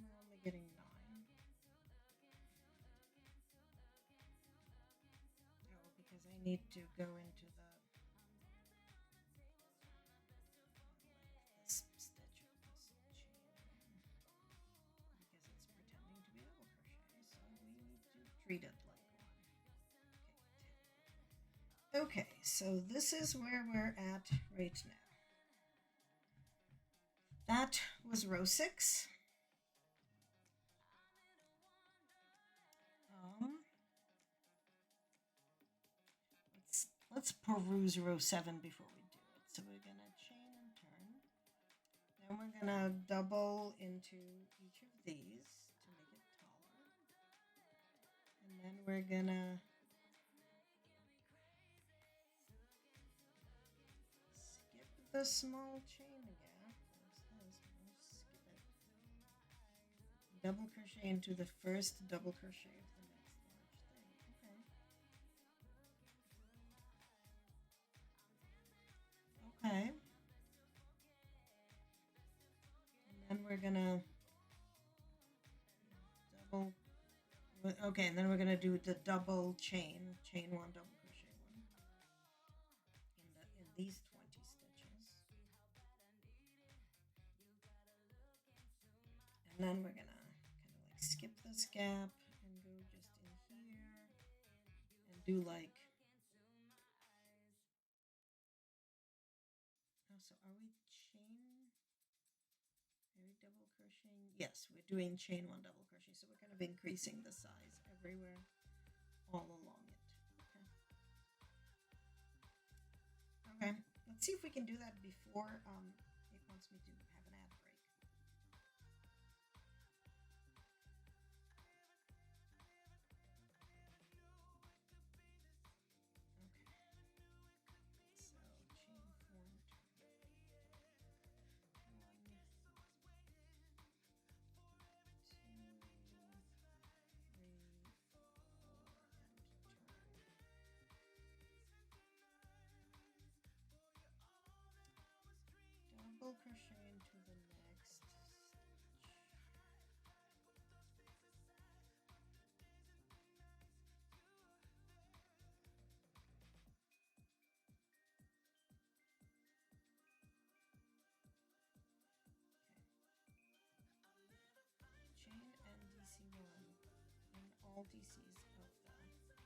I'm only getting 9. Oh, because I need to go into this stitch of this chain because it's pretending to be double crochet, so we need to treat it like one. Okay, so this is where we're at right now. That was row 6. Let's peruse row 7 before we do it. So we're going to chain and turn. Then we're going to double into each of these to make it taller. And then we're going to skip the small chain gap. Skip it. Double crochet into the first double crochet of the next large thing. Okay. And then we're gonna double. Okay, and then we're gonna do the double chain 1, double crochet 1 in these 20 stitches. And then we're gonna kind of like skip this gap and go just in here and do like. Oh, so are we chain? Are we double crocheting? Yes, we're doing chain 1 double crochet. So we're kind of increasing the size everywhere all along it. Okay. Let's see if we can do that before it wants me to have an ad break. Double crochet into the next stitch. Okay. Chain and DC1 in all DCs of the large gap.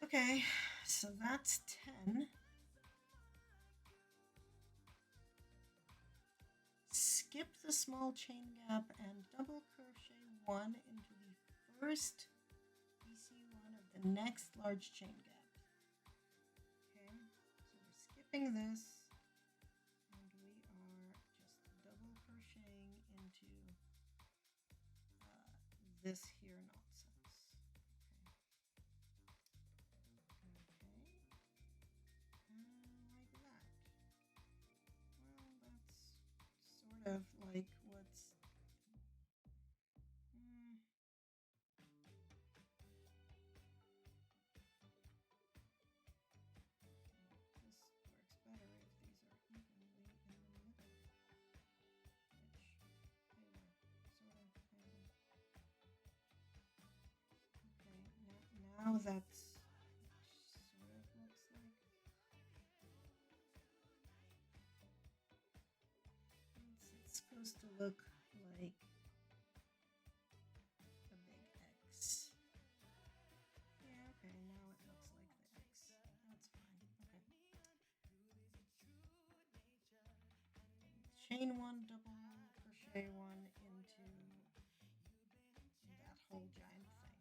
Okay, so that's 10. Skip the small chain gap and double crochet 1 into the first BC1 of the next large chain gap. Okay, so we're skipping this and we are just double crocheting into this here nonsense. Like that. Well, that's sort of like what's. This works better if these are evenly in the middle, which they were sort of kind of. Okay, now that's sort of looks like. It's supposed to look like a big X. Yeah, okay, now it looks like the X. That's fine. Okay. Chain 1, double crochet 1 into that whole giant thing.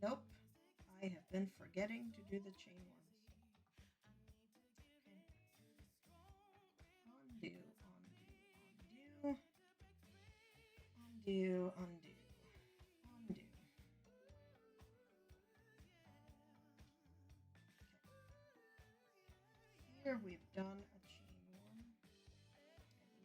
Nope, I have been forgetting to do the chain ones. Okay. Undo, undo, undo, undo, undo. Okay. Here we've done a chain 1. I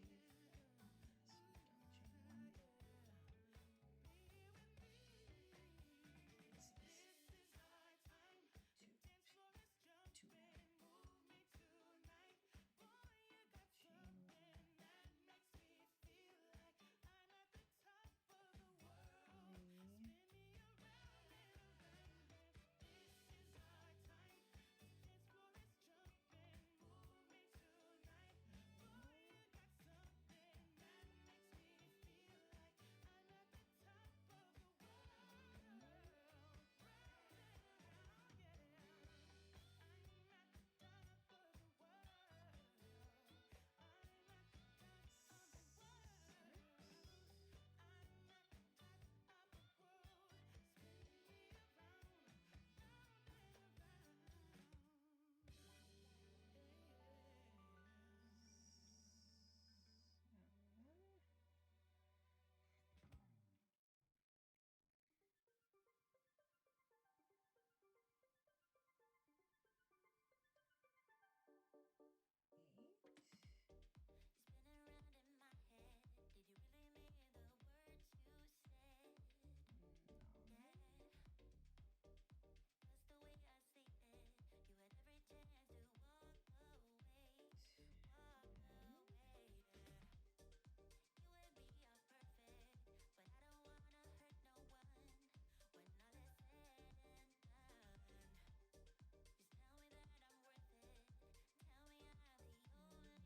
believe. Yes, we've done chain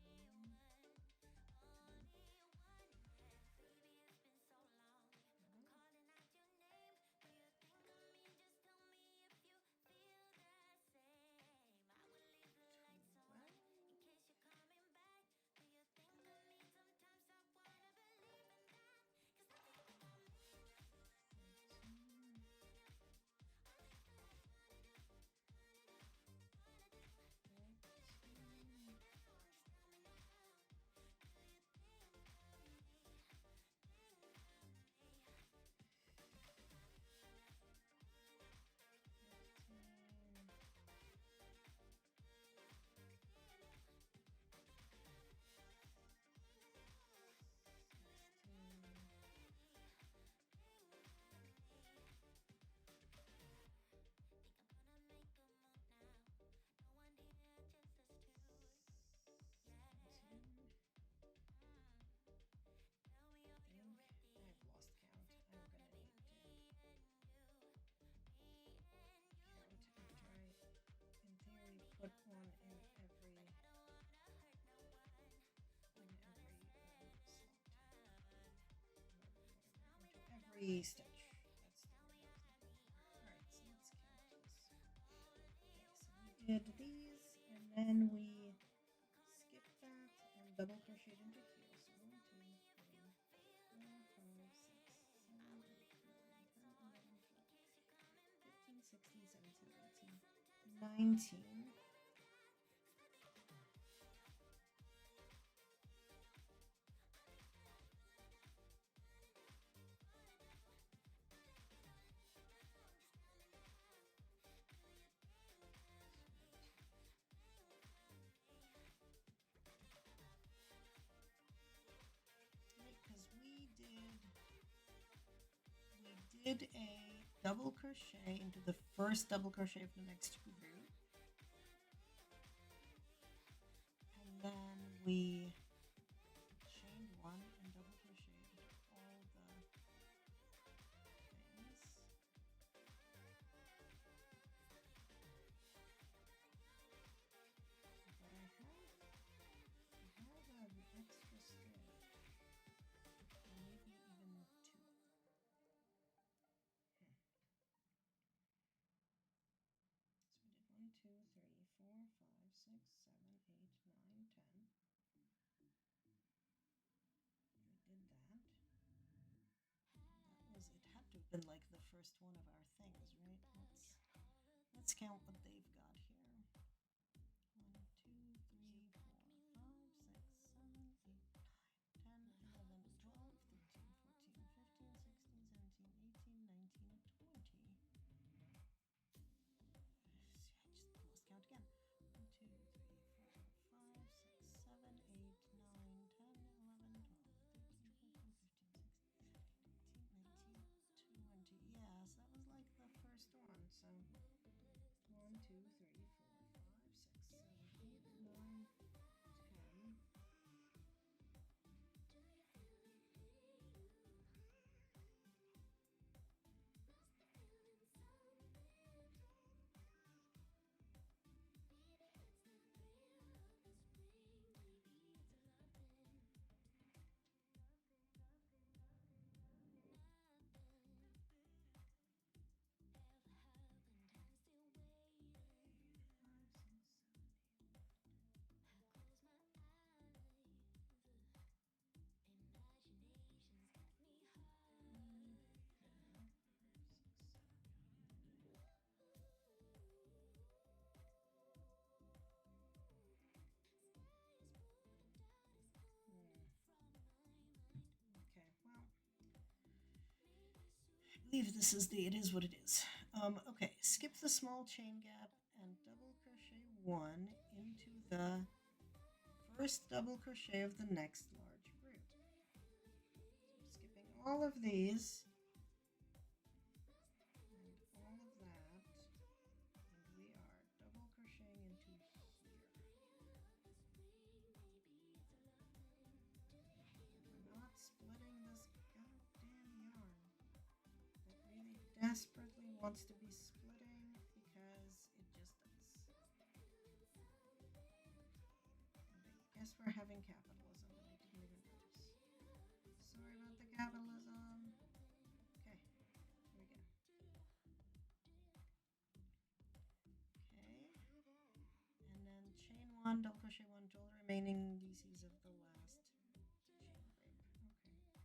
1. stitch. That's the word I was looking for. All right, so let's count this. Okay, so we did these, and then we skipped that and double crocheted into here. So 1, 2, 3, 4, 5, 6, 7, 8, 9, 10, 11, 12, 15, 16, 17, 18, 19. Because we did a double crochet into the first double crochet of the next group, and then we chained one and double crocheted into all the things. But I have an extra stitch, maybe even two. So we did 1, 2, 3, 4, 5, 6, 7, 8, 9, 10. We did that. That was, it had to have been like the first one of our things, right? Let's count what they've got here. 1, 2, 3, 4, 5, 6, 7, 8, 9, 10, 11, 12, 13, 14, 15, 16, 17, 18, 19, 20. I just lost count again. 1, 2, 3, 4, 5, 6, 7, 8, 9, 10, 11, 12, 13, 14, 15, 16, 17, 18, 19, 20. Yes, that was like the first one. So 1, 2, 3, 4, 5, 6, 7, 8, 9, 10. Okay, well, I believe this is it is what it is. Okay, skip the small chain gap and double crochet one into the first double crochet of the next large group. So skipping all of these and all of that, and we are double crocheting into here. We're not splitting this goddamn yarn that really desperately wants to be splitting because it just does. And I guess we're having capitalism and I didn't even notice. Sorry about the capitalism. Okay, here we go. Okay, and then chain one, double crochet one to all the remaining DCs of the last chain group. Okay. One double crochet.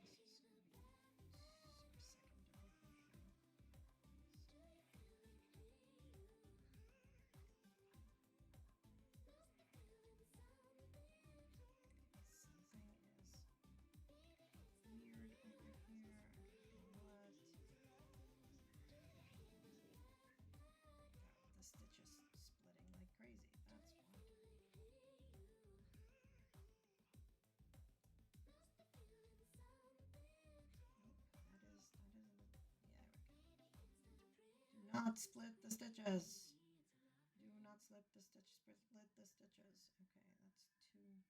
This is going to be our second double crochet. Something is weird over here. I don't know what. The stitch is splitting like crazy. That's why. Do not split the stitches. Do not split the stitches. Split the stitches. Okay, that's two.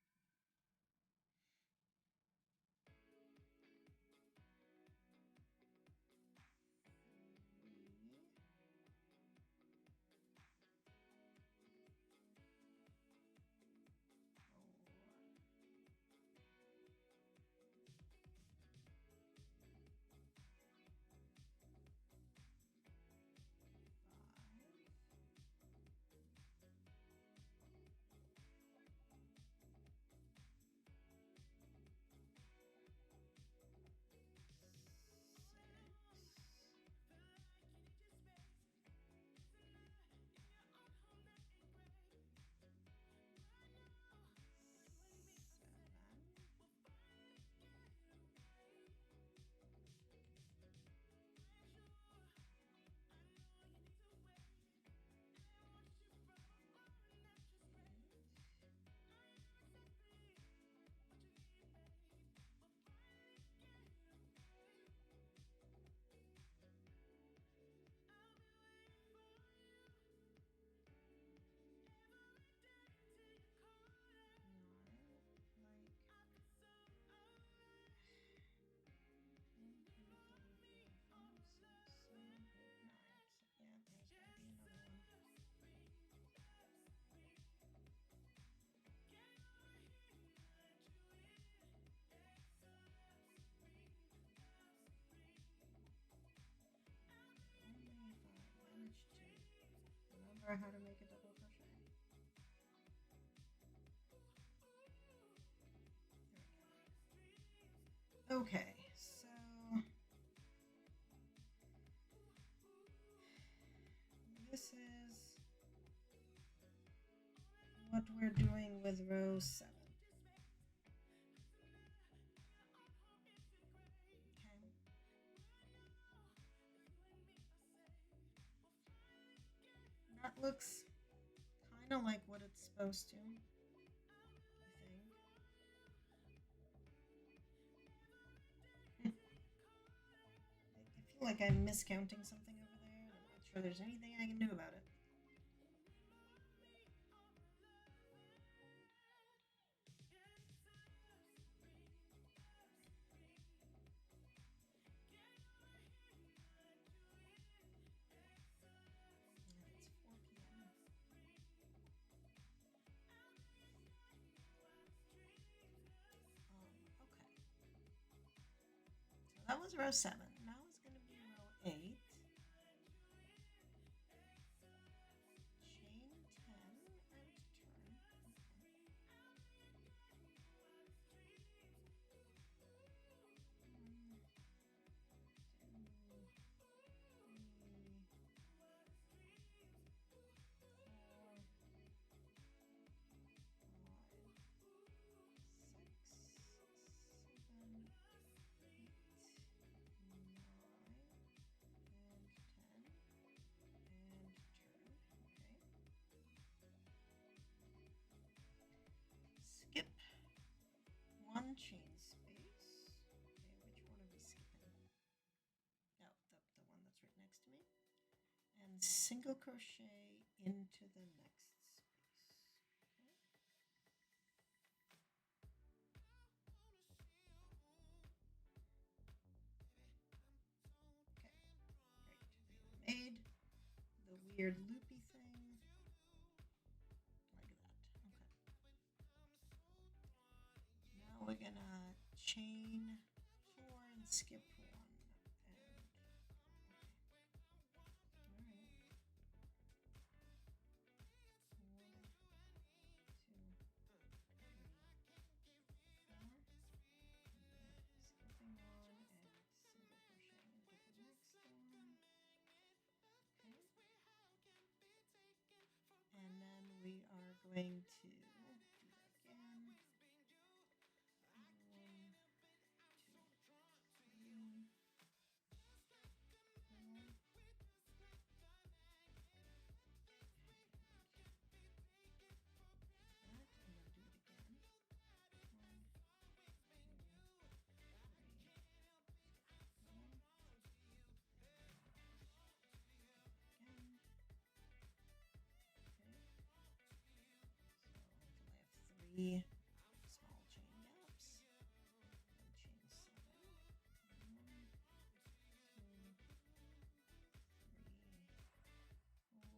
Okay, so this is what we're doing with row 7. Okay. That looks kind of like what it's supposed to, I think. I feel like I'm miscounting something over there, and I'm not sure there's anything I can do about it. It's 4 p.m. Okay. So that was row 7. Now it's going to be row 8. Chain 10 and turn. Skip one chain space. Okay, which one are we skipping? Oh, the one that's right next to me. And single crochet into the next space. Okay, great. Made the weird loopy thing like that. Okay. Now we're gonna chain 4 and skip 1. And then we are going to do that again. 1, 2, 3, 4. That, and then do it again. 1, 3 small chain gaps, and chain 7. 1, 2, 3, 4. No.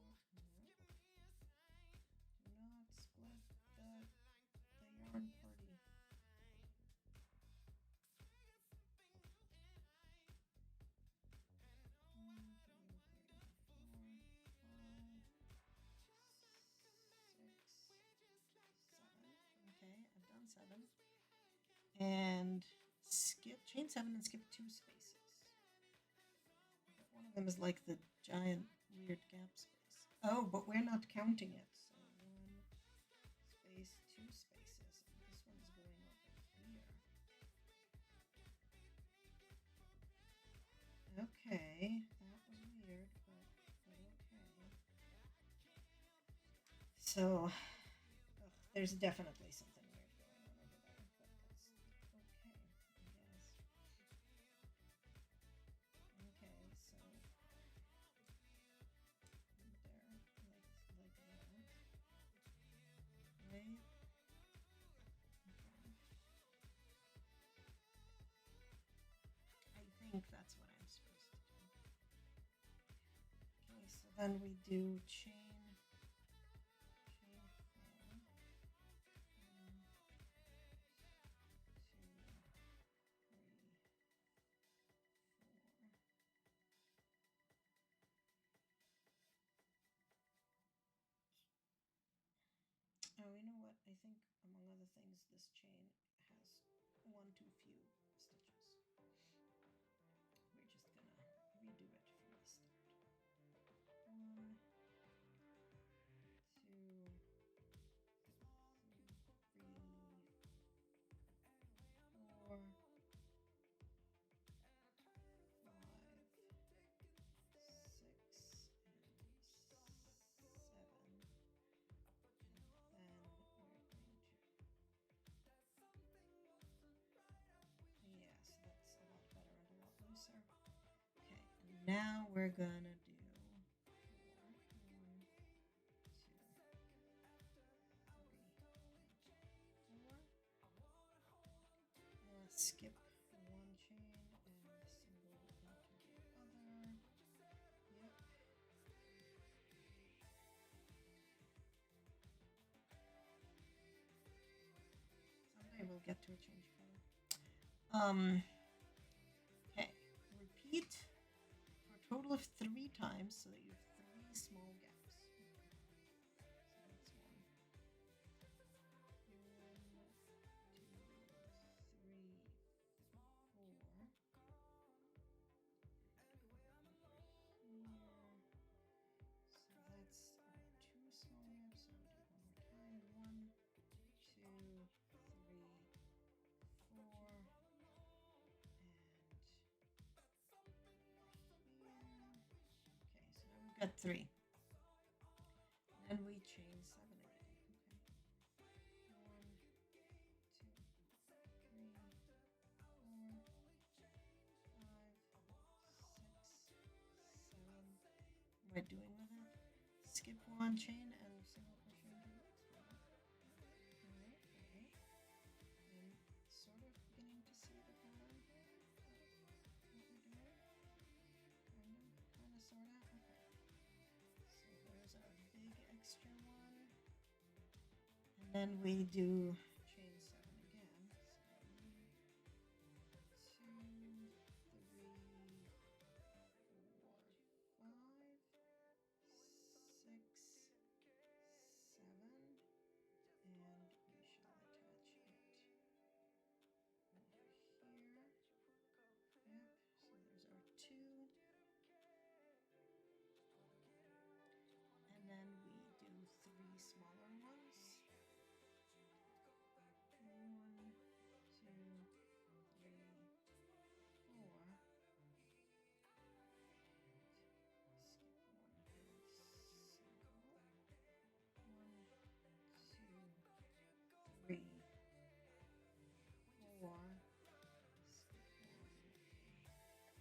Do not split the yarn party. 1, 2, 3, 4, 5, 6, 7. Okay, I've done 7. And skip chain 7 and skip 2 spaces. One of them is like the giant weird gap space. Oh, but we're not counting it. So 1 space, 2 spaces. And this one's going over here. Okay, that was weird, but okay. So, there's definitely something weird going on over there, but that's okay, I guess. Okay, so there, like that, right? Okay. I think that's what I'm supposed to do. Okay, so then we do chain 4. 1, 2, 3, 4. Oh, you know what? I think, among other things, this chain has one too few stitches. we're gonna do skip one chain and single into the other. Yep. Someday we'll get to a change color. Okay, repeat for a total of 3 times so that you have 3 small gaps. So that's 1, 2, 3, 4. So that's 2 small gaps. So we'll do it one more time. 1, 2, 3, 4, and okay, so now we've got 3. And we chain 7 again. Okay. 1, 2, 3, 4, 5, 6, 7. What am I doing with it? Skip 1 chain and single crochet into the next one. Okay. I'm sort of beginning to see the pattern here. What we're doing. Kind of, sort of. Okay. So there's our big extra one. And then we do chain 7 again. So 1, 2, 3, 4, 5, 6, 7, and we shall attach it over here. Yep, so there's our 2. And then we do 3 smaller ones. 1, 2, 3, 4. Skip 1 and single. 1, 2, 3, 4.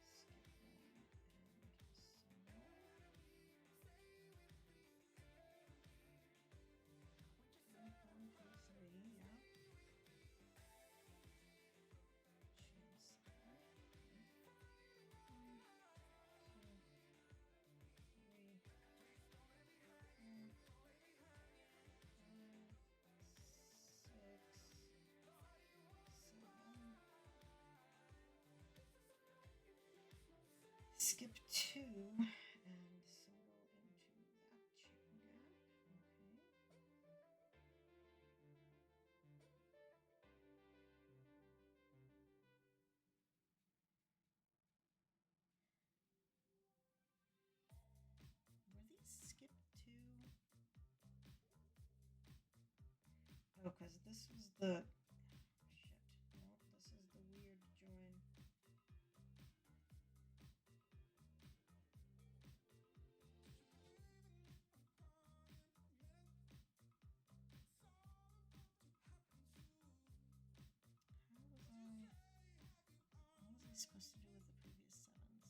Skip 1 single. 1, 2, 3, 4. Skip 1 and single. 1, 2, 3, yeah. Chain 7. 1, 2, 3, 4, 5, 6, 7. Skip 2 and single into that chain gap. Okay. Were these skip 2? Oh, because this was the shit. No, this is the weird join. What was I supposed to do with the previous 7s?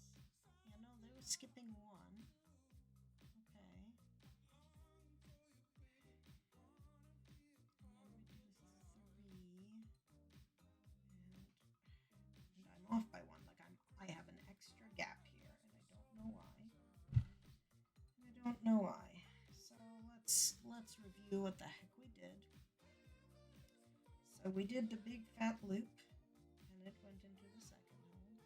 Yeah, no, they were skipping 1. Okay. And then we do 3. And I'm off by 1. Like I have an extra gap here, and I don't know why. So let's review what the heck we did. So we did the big fat loop, and it went into the second hole.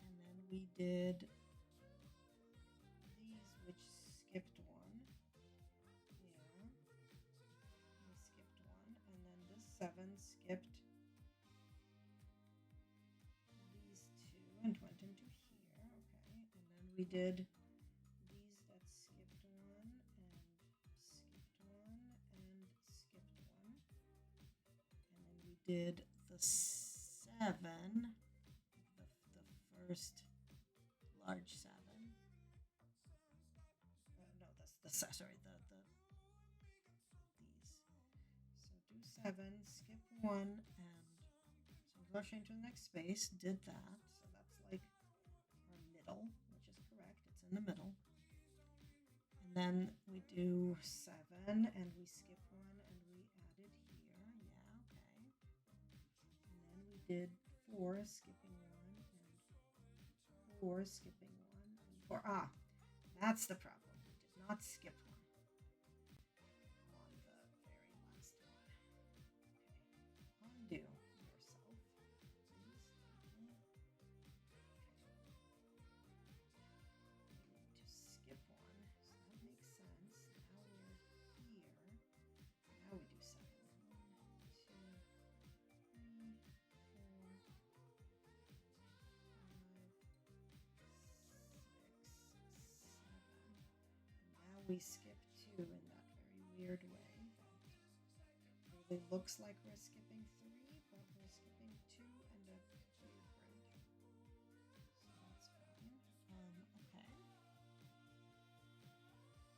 And then we did these, which skipped 1. Yeah. We skipped 1. And then this 7 skipped these 2 and went into here. Okay. And then we did these that skipped 1 and skipped 1 and skipped 1. And then we did the 7, the first large 7. No, that's the sorry, the 7, skip 1, and so crochet into the next space, did that. So that's like our middle, which is correct. It's in the middle. And then we do 7, and we skip 1, and we added here. Yeah, okay. And then we did 4, skipping 1, and 4, skipping 1, and 4. Ah, that's the problem. We did not skip 1 on the very last one. Okay, undo yourself, please. Thank you. We need to skip 1, so that makes sense. Now we're here. Now we do 7. 1, 2, 3, 4, 5, 6, 7. Now we skip 2 in that very weird way. That really looks like we're skipping 3, but we're skipping 2 and a weird bridge. So that's fine. Okay.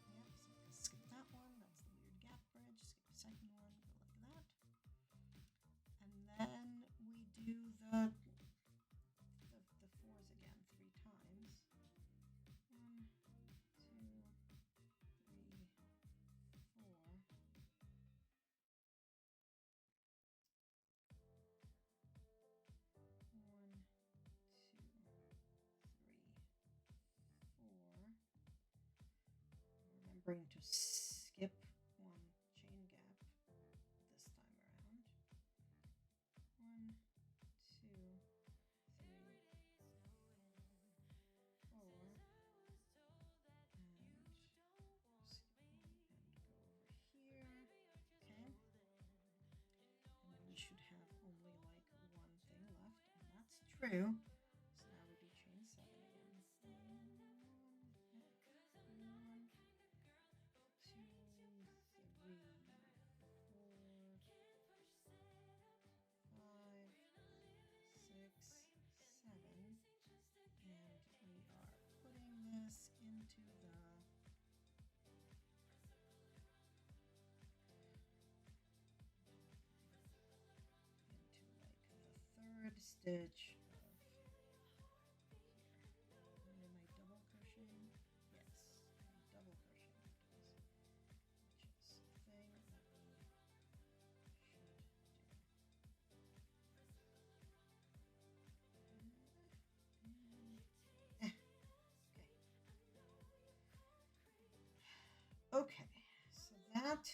Yep, so skip that one. That's the weird gap bridge. Skip the second one. Go like that. And then we do the 4s again 3 times. 1, 2, 3, 4. 1, 2, 3, 4. Remembering to skip 1 chain gap this time around. 1, 2, 3, 4, and skip 1 and go over here. Okay. And then we should have only like 1 thing left, and that's true. So now we do chain 7 again. 1, 2, 3, 4, 5, 6, 7, and we are putting this into like the 3rd stitch of here. Am I double crocheting? Yes, I'm double crocheting after this, which is a thing that we should do. Okay, so that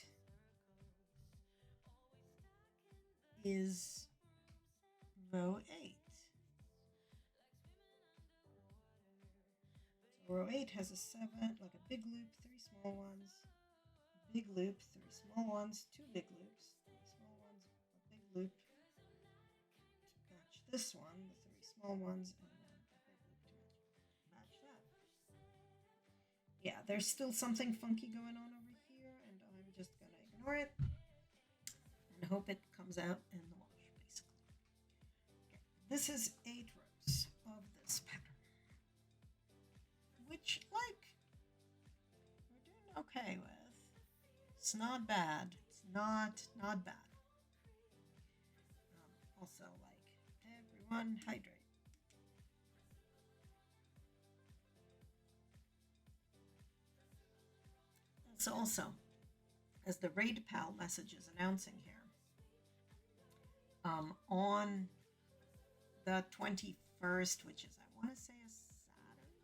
is row 8. So row 8 has a 7, like a big loop, 3 small ones, big loop, 3 small ones, 2 big loops, 3 small ones, a big loop to match this one, the 3 small ones, and then a big loop to match that. Yeah, there's still something funky going on over here, and I'm just gonna ignore it and hope it comes out in the wash, basically. Okay. This is 8 rows of this pattern, which, like, we're doing okay with. It's not bad. It's not bad. Also, like, everyone hydrate. So also, as the Raid Pal message is announcing here, on the 21st, which is, I want to say, a Saturday.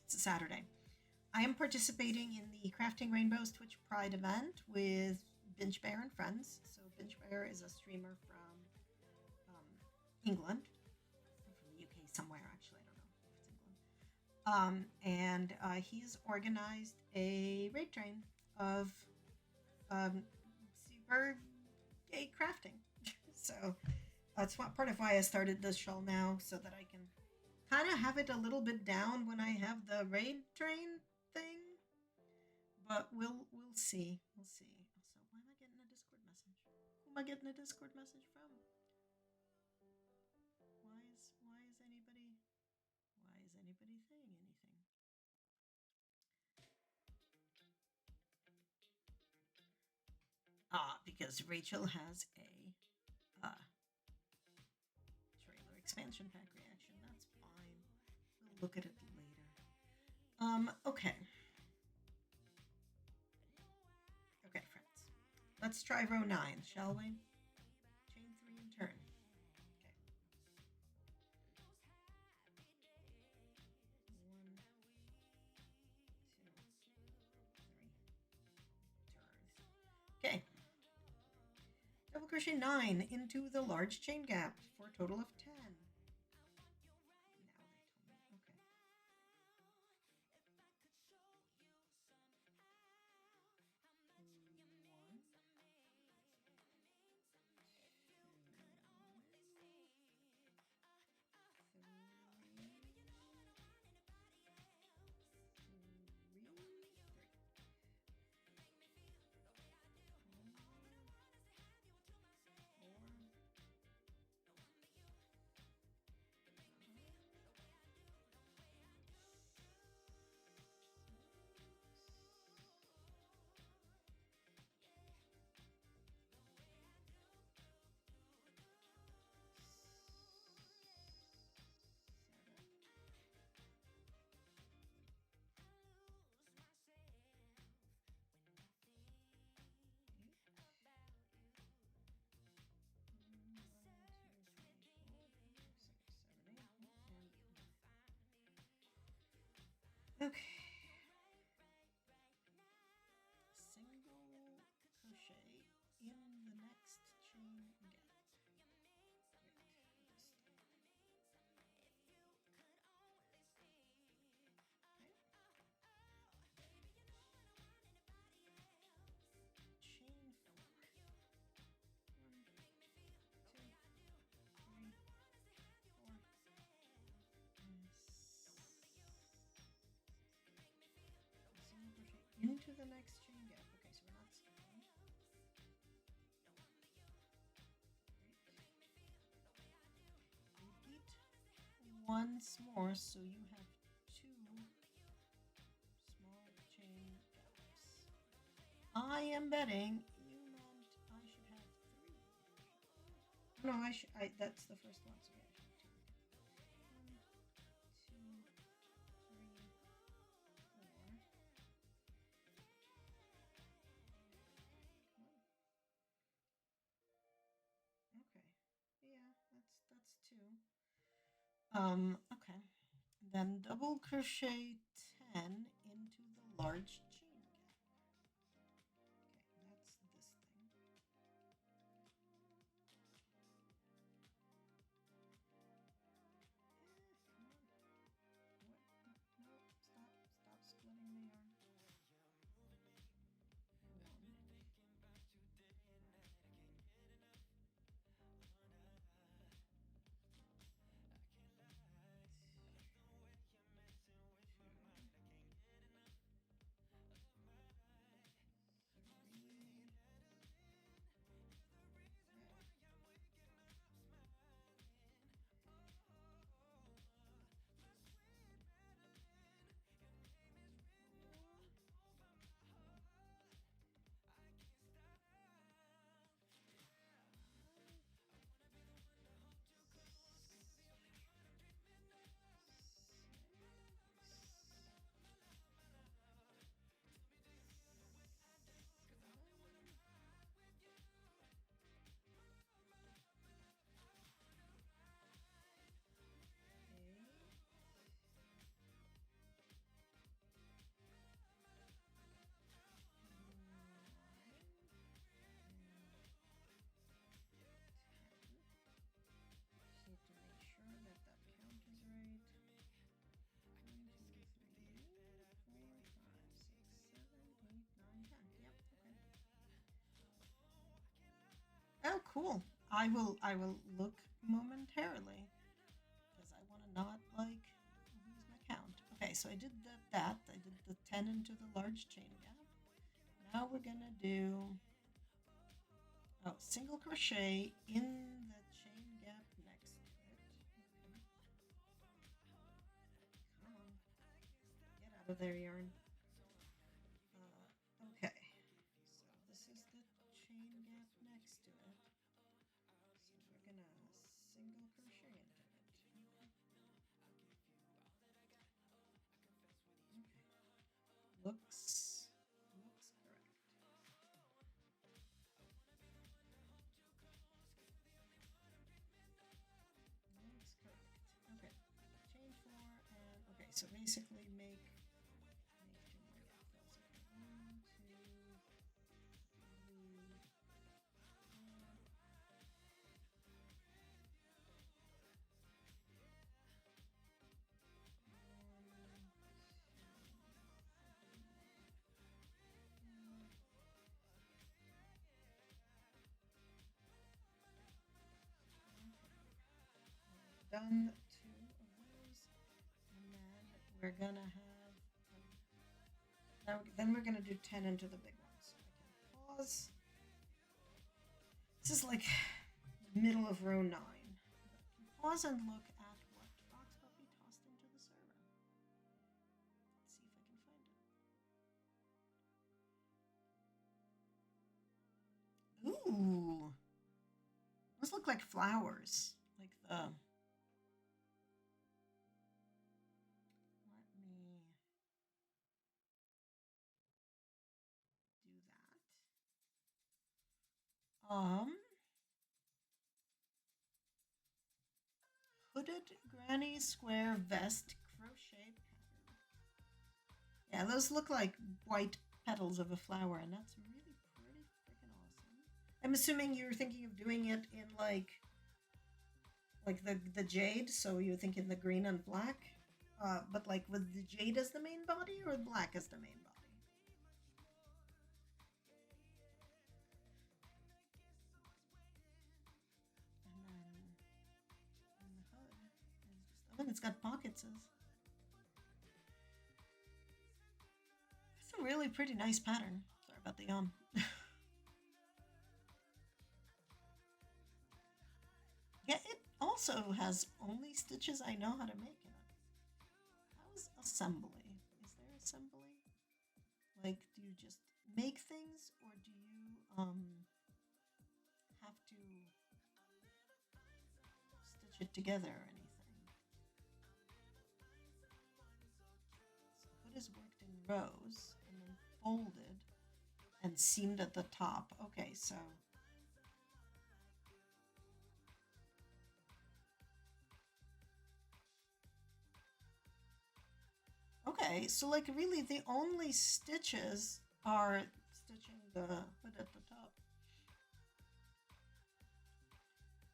It's a Saturday. I am participating in the Crafting Rainbows Twitch Pride event with Binge Bear and friends. So Binge Bear is a streamer from England, or from the UK somewhere, actually. I don't know if it's England. And he's organized a raid train of super gay crafting. So that's what part of why I started this show now, so that I can kind of have it a little bit down when I have the raid train thing. But we'll see. We'll see. Also, why am I getting a Discord message? Who am I getting a Discord message from? Why is anybody saying anything? because Rachel has a trailer expansion pack reaction. That's fine. We'll look at it later. Okay. Okay, friends. Let's try row 9, shall we? Chain 3 and turn. Okay. 1, 2, 3, turn. Okay. Double crochet 9 into the large chain gap for a total of 10. Now they tell me. Okay. 1, 2, 3, 4, 5, 6, 7, 8, 9. Okay. Single crochet in the next chain gap. Chain 4. 1, 2, 3, 4, single crochet into the next chain gap. Okay, so we're not skipping. Repeat once more, so you have 2 small chain gaps. I am betting you meant I should have 3. No, that's the first one, so yeah, I should have 2. 1, 2, 3, 4. Okay. Yeah, that's 2. Okay. Then double crochet 10 into the large chain gap. Okay, that's this thing. Come on. What? No, stop splitting the yarn. 10. Oh, cool. I will look momentarily because I want to not like lose my count. Okay, so I did that. I did the 10 into the large chain gap. Now we're gonna do single crochet in the chain gap next to it. Okay. Come on, get out of there, yarn. Okay, so this is the chain gap so basically make 2 more capitals. Okay, 1, 2, 3, 4. Done 2 of those, and then we're gonna have then we're gonna do 10 into the big one. So I can pause. This is like the middle of row 9. Pause and look at what Fox Puppy tossed into the server. Let's see if I can find it. Ooh, those look like flowers, like the. Hooded granny square vest crochet pattern. Yeah, those look like white petals of a flower, and that's really pretty freaking awesome. I'm assuming you're thinking of doing it in like the jade, so you're thinking the green and black, but like with the jade as the main body or black as the main body. Oh, it's got pockets. It's a really pretty nice pattern. Sorry about the yawn. Yeah, it also has only stitches I know how to make in it. How's assembly? Is there assembly? Like, do you just make things, or do you have to stitch it together or anything? So hood is worked in rows and then folded and seamed at the top. Okay, so okay, so like really the only stitches are stitching the hood at the top.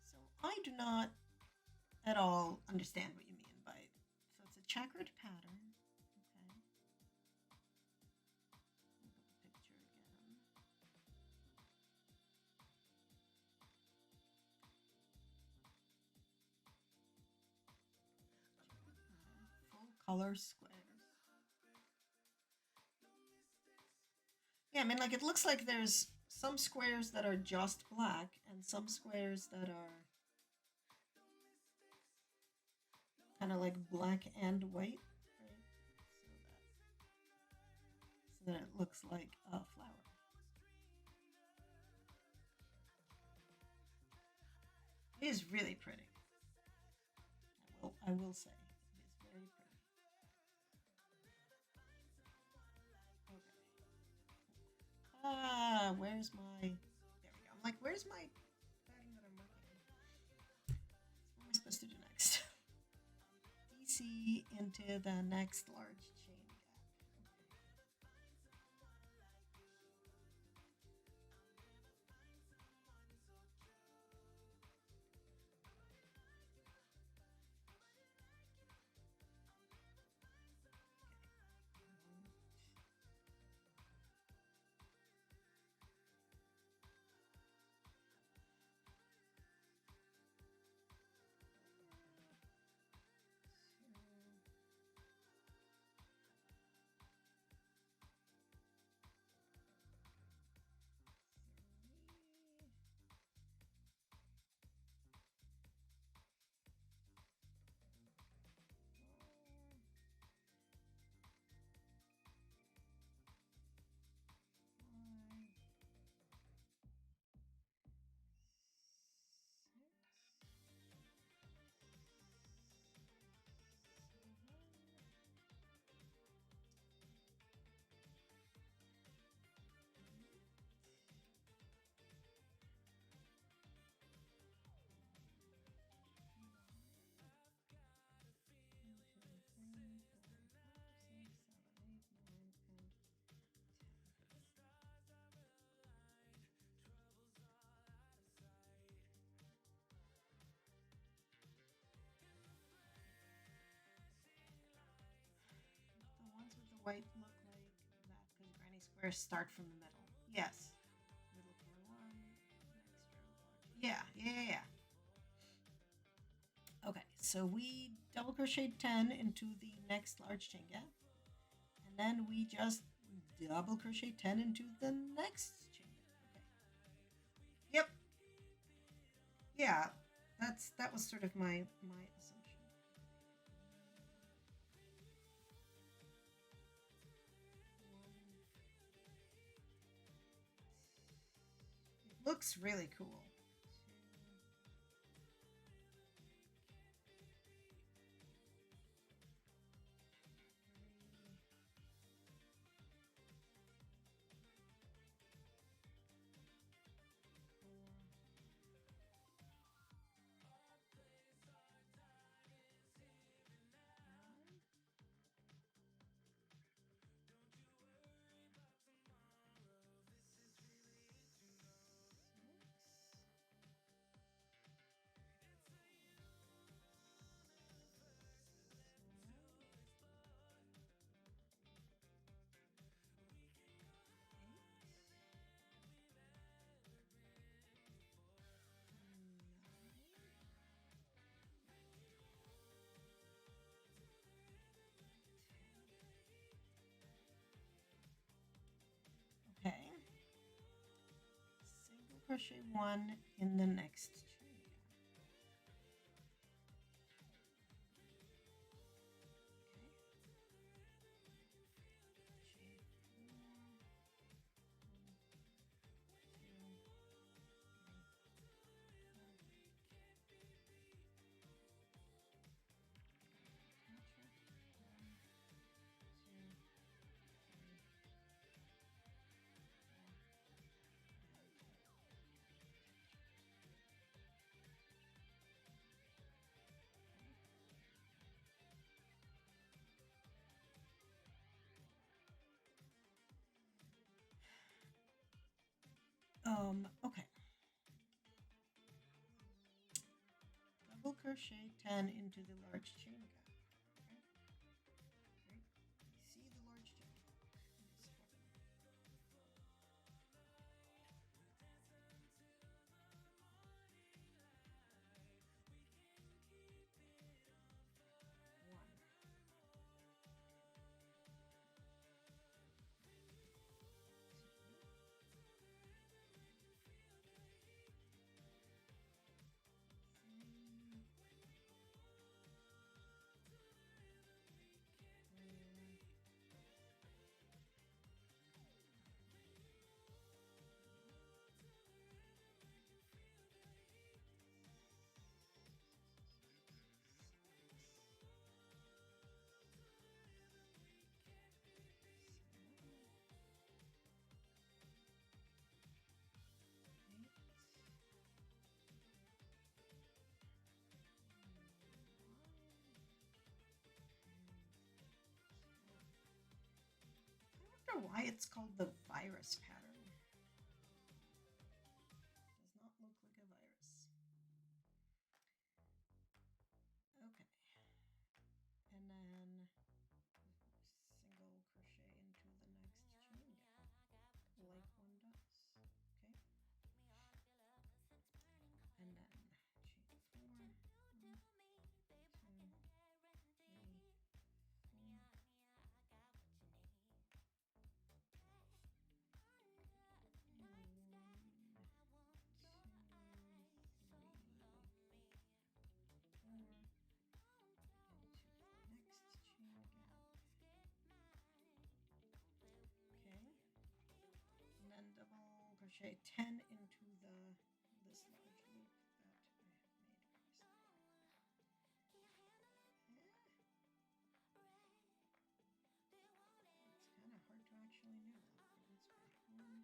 So I do not at all understand what you mean by it. So it's a checkered pattern. Okay. Look at the picture again. Full color squares. Yeah, I mean, like it looks like there's some squares that are just black and some squares that are kind of like black and white, right? So that it looks like a flower. It is really pretty. I will say it is very pretty. Okay. Where's my? There we go. I'm like, where's my pattern that I'm working on? What am I supposed to do next? DC into the next large chain gap. white look like that? Because granny squares start from the middle. Yes. Middle color one, next row large. Yeah, yeah, yeah. Okay, so we double crochet 10 into the next large chain gap, and then we just double crochet 10 into the next chain gap. Okay. Yep. Yeah, that was sort of my assumption. It looks really cool. Okay. Single crochet 1 in the next chain gap. Okay. Double crochet 10 into the large chain gap. Okay. Okay. See the large chain gap. One. I wonder why it's called the virus pattern. Does not look like a virus. Okay. And then single crochet into the next chain gap, like one does. Okay. And then chain 4, 1, 2, 3, 4. Double crochet 10 into this large loop that I have made previously. It's kind of hard to actually know that. That's great. One,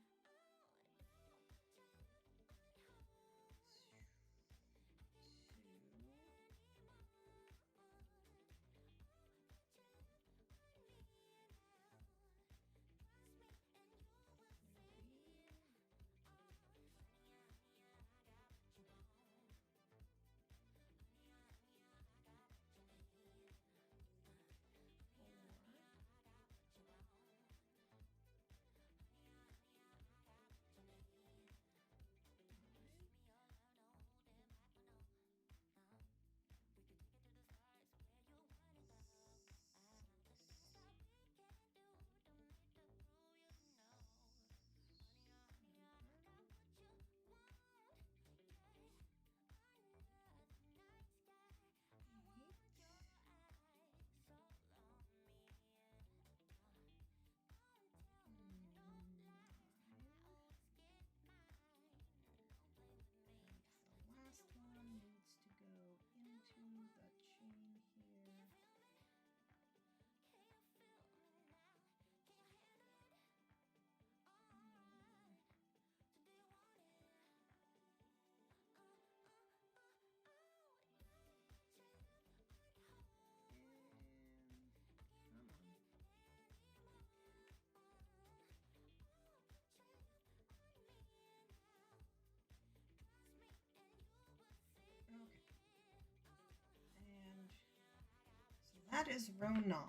that is row 9. Right,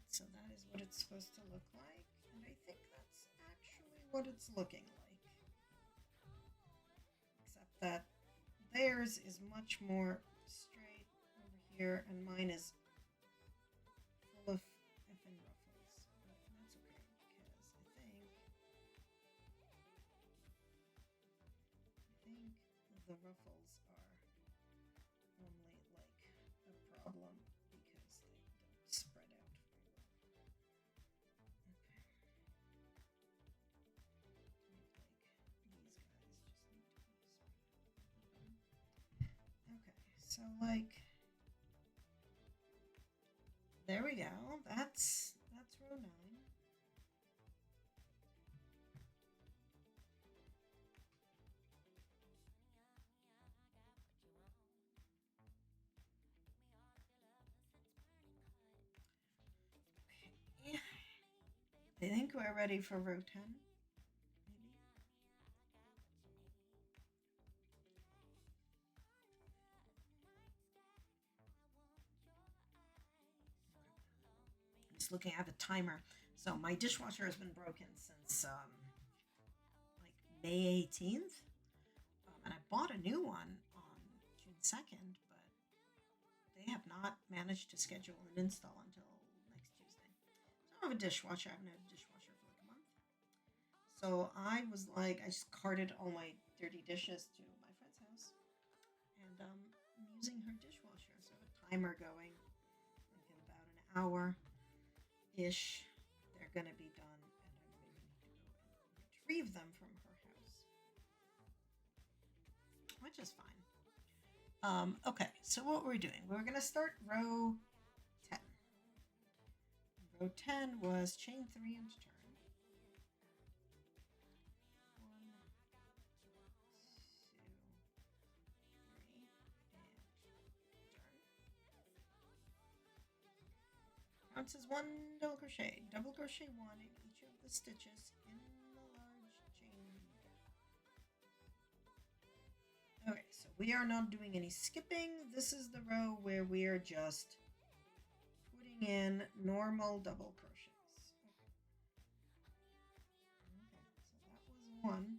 so that is what it's supposed to look like, and I think that's actually what it's looking like. Except that theirs is much more straight over here, and mine is full of effing ruffles. But that's okay, because I think the ruffles are only like a problem because they don't spread out very well. Okay. Like these guys just need to be spread out. Okay, so like there we go. That's row 9. I think we're ready for row 10. Maybe. I'm just looking at the timer. So my dishwasher has been broken since like May 18th. And I bought a new one on June 2nd, but they have not managed to schedule an install until next Tuesday. So I don't have a dishwasher. I haven't had a dishwasher for like a month. So I was like, I just carted all my dirty dishes to my friend's house, and I'm using her dishwasher. So I have a timer going. Like in about an hour ish, they're gonna be done, and I'm going to need to go and retrieve them from her house, which is fine. Okay, so what we're doing, we're gonna start row 10. Row 10 was chain 3 and turn. 1, 2, 3, and turn. Counts as 1 double crochet. Double crochet 1 in each of the stitches in the large chain gap. Okay, so we are not doing any skipping. This is the row where we are just putting in normal double crochets. Okay, so that was 1.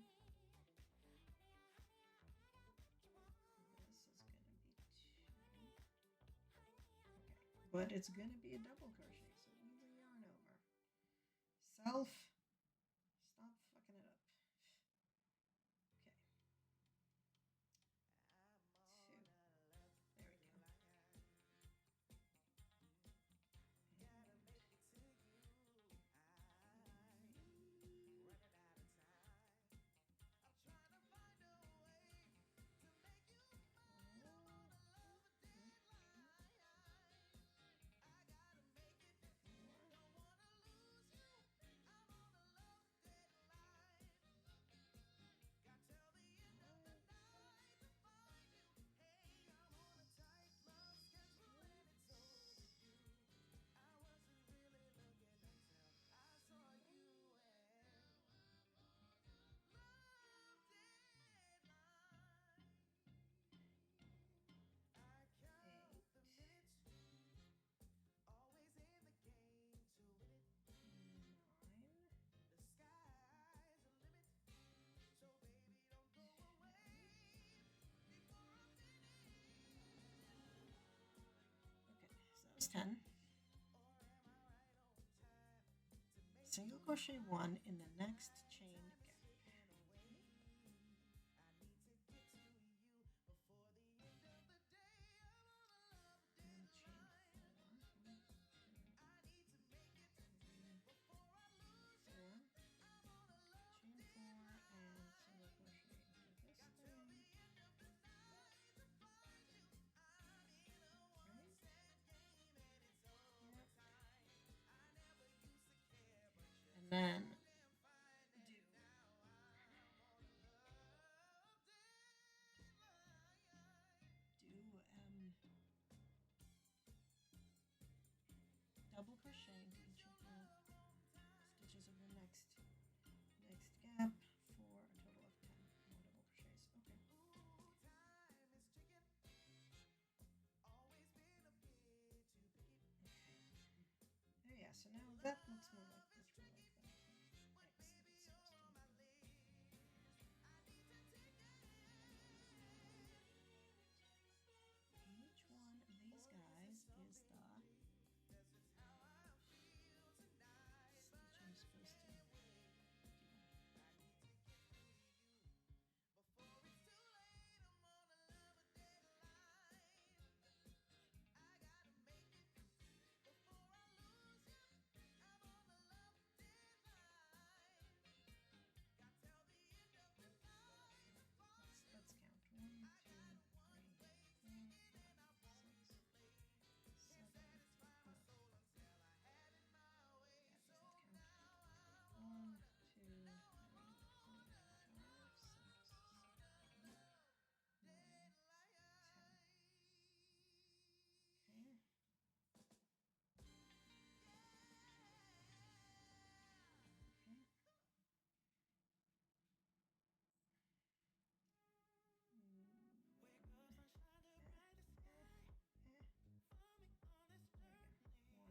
But it's going to be a double crochet, so move the yarn over. Self, stop fucking it up. Okay. 2. There we go. Is 10. Single crochet 1 in the next chain gap. Then double crochet into each of the stitches of the next gap for a total so now that looks more like this one, like that. Excellent, seems to me. Each one of these guys is the stitch I'm supposed to do. Let's count. 1, 2, 3, 4, 5, 6, 7. No, that doesn't count. 1, 2, 3, 4, 5, 6, 7, 8, 9, 10. Okay.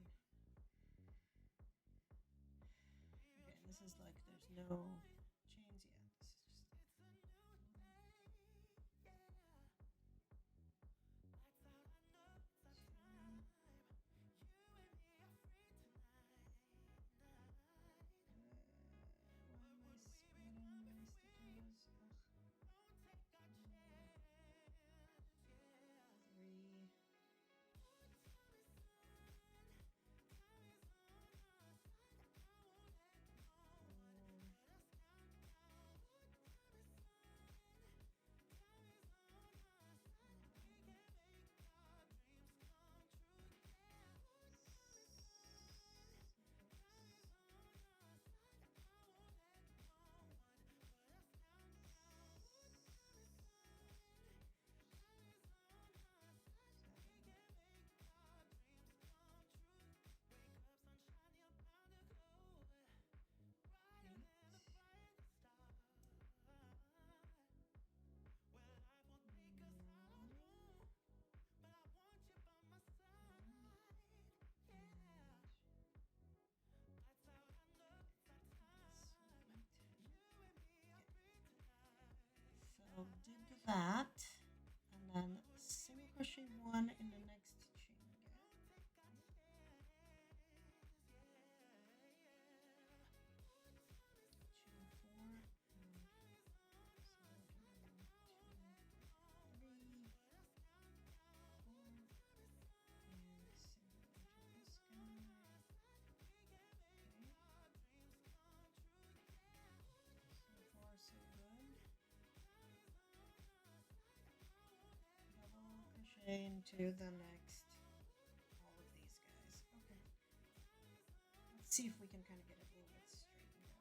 Okay. Okay, and this is like there's no chains yet. This is just why am I splitting my stitches? Ugh. 3. So did that, and then single crochet 1 in the next chain again. 2, 4, and so we're doing 2, 3, 4, and single into this guy. Okay. So far so good. Double crochet into the next, all of these guys. Okay. Let's see if we can kind of get it a little bit straightened out.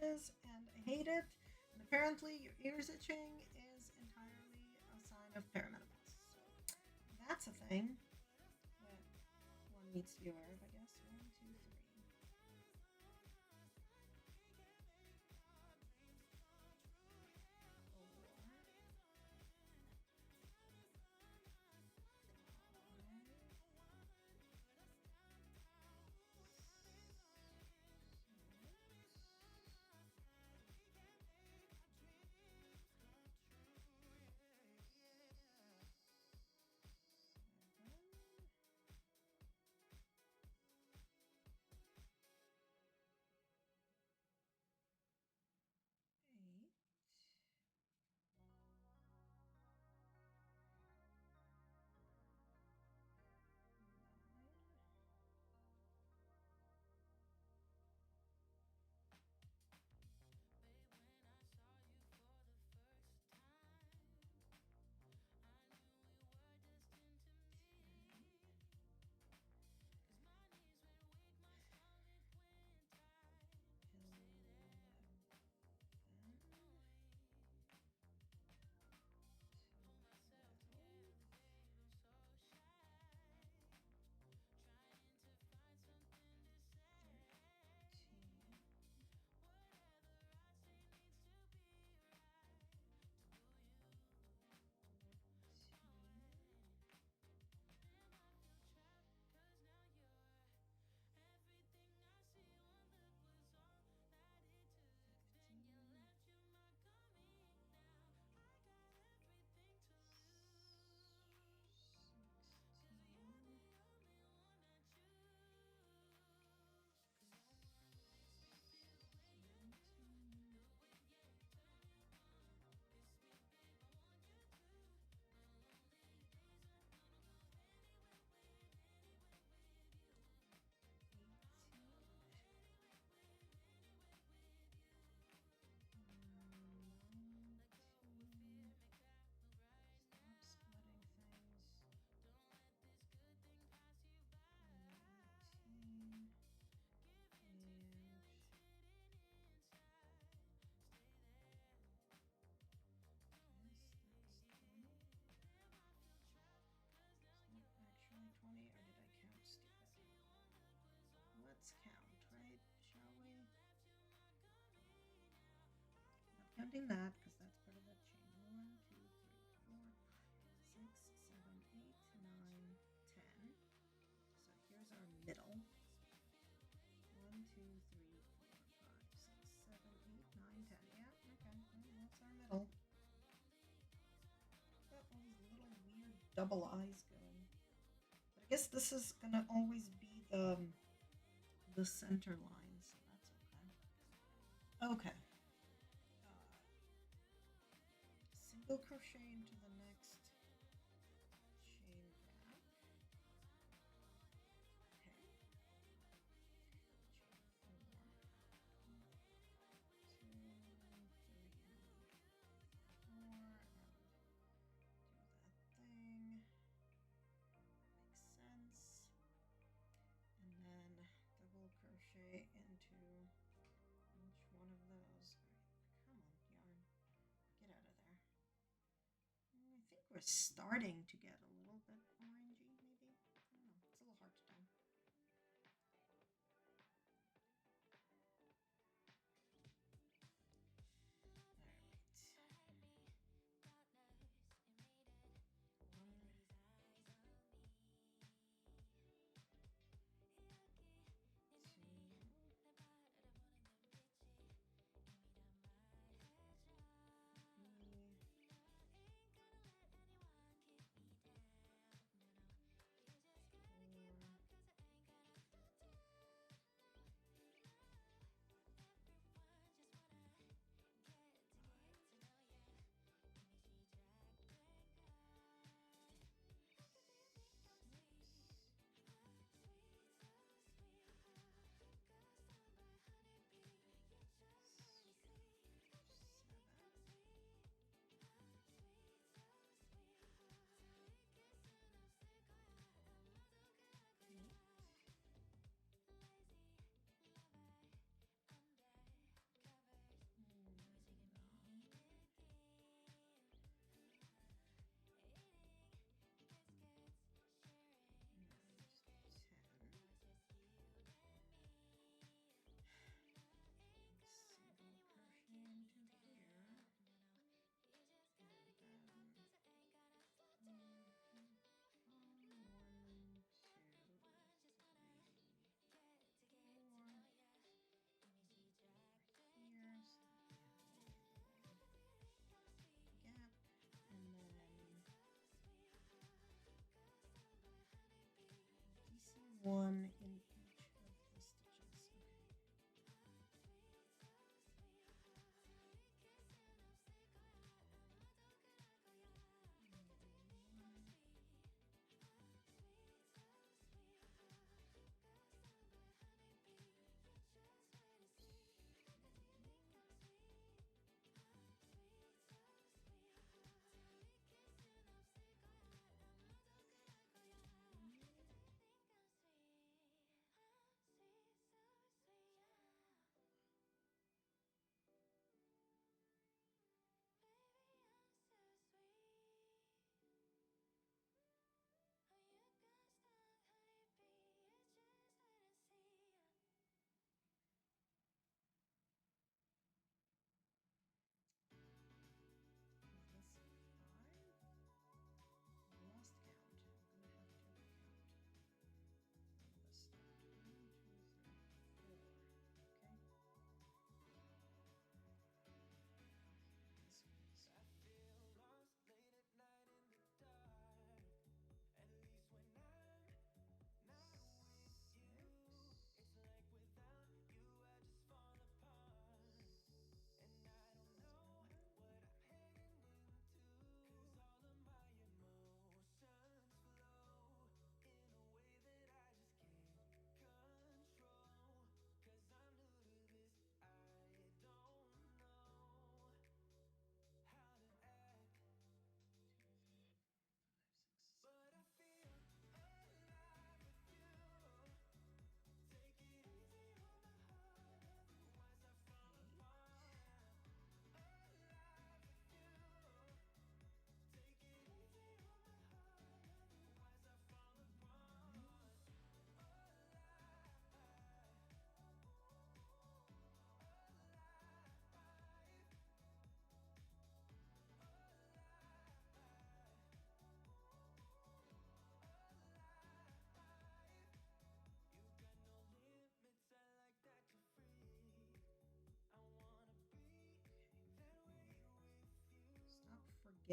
And I hate it. And apparently, your ears itching is entirely a sign of perimenopause. So that's a thing that one needs to be aware of, I guess. 1, 2, 3. including that because that's part of that chain. 1, 2, 3, 4, 5, 6, 7, 8, 9, 10. So here's our middle. 1, 2, 3, 4, 5, 6, 7, 8, 9, 10. Yeah, okay. Well, that's our middle. Got all these little weird double eyes going. But I guess this is gonna always be the center line, so that's okay. Okay. Single crochet into the next chain gap. Okay. Chain 4. 1, 2, 3, 4, and do that thing. Makes sense. And then double crochet into each one of those. All right, come on, yarn. Get out of there. I think we're starting to get a little bit orangey, maybe. I don't know. It's a little hard to tell.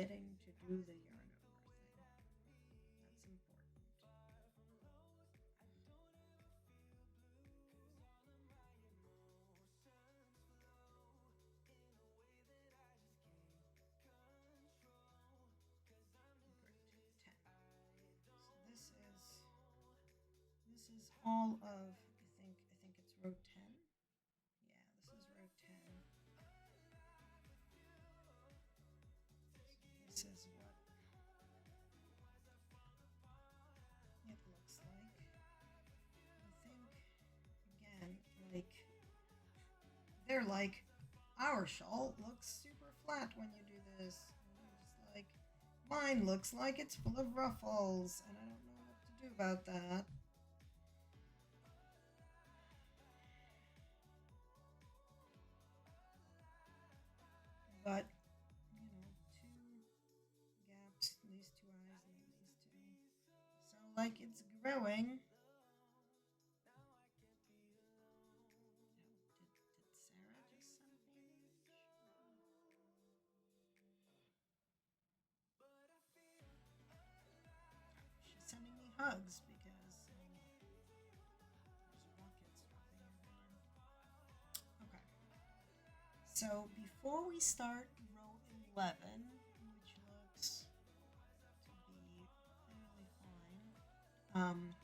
forgetting to do the yarn over thing. That's important. Great. 10. So this is all of I think it's row 10. Yeah, this is row 10. So this is what it looks like. I think again, like they're like, our shawl looks super flat when you do this. And I'm just like, mine looks like it's full of ruffles, and I don't know what to do about that. But, you know, two gaps, these two eyes, and then these two. So, like, it's growing. Did Sarah just send me an image? She's sending me hugs because there's rockets dropping everywhere. Okay. So before we start row 11, which looks to be fairly fine,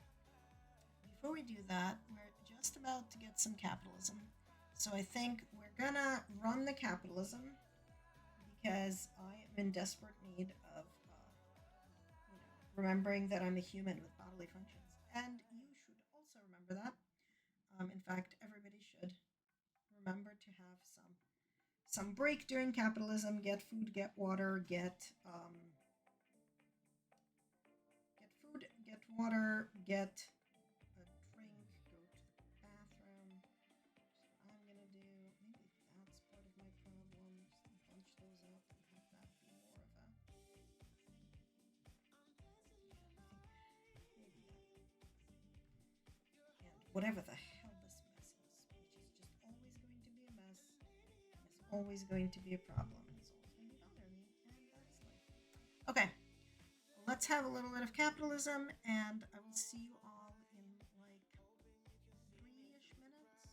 before we do that, we're just about to get some capitalism. So I think we're gonna run the capitalism because I am in desperate need of, remembering that I'm a human with bodily functions, and you should also remember that. In fact, everybody should remember to have some break during capitalism. Get food, get water, get food, get water, get a drink, go to the bathroom. So I'm gonna do, maybe that's part of my problem. Just bunch those up and have that be more of a, maybe that. And whatever the hell this mess is, which is just always going to be a mess, is always going to be a problem, and is always going to be bothering me, and that's life. Okay, let's have a little bit of capitalism, and I will see you all in like 3-ish minutes.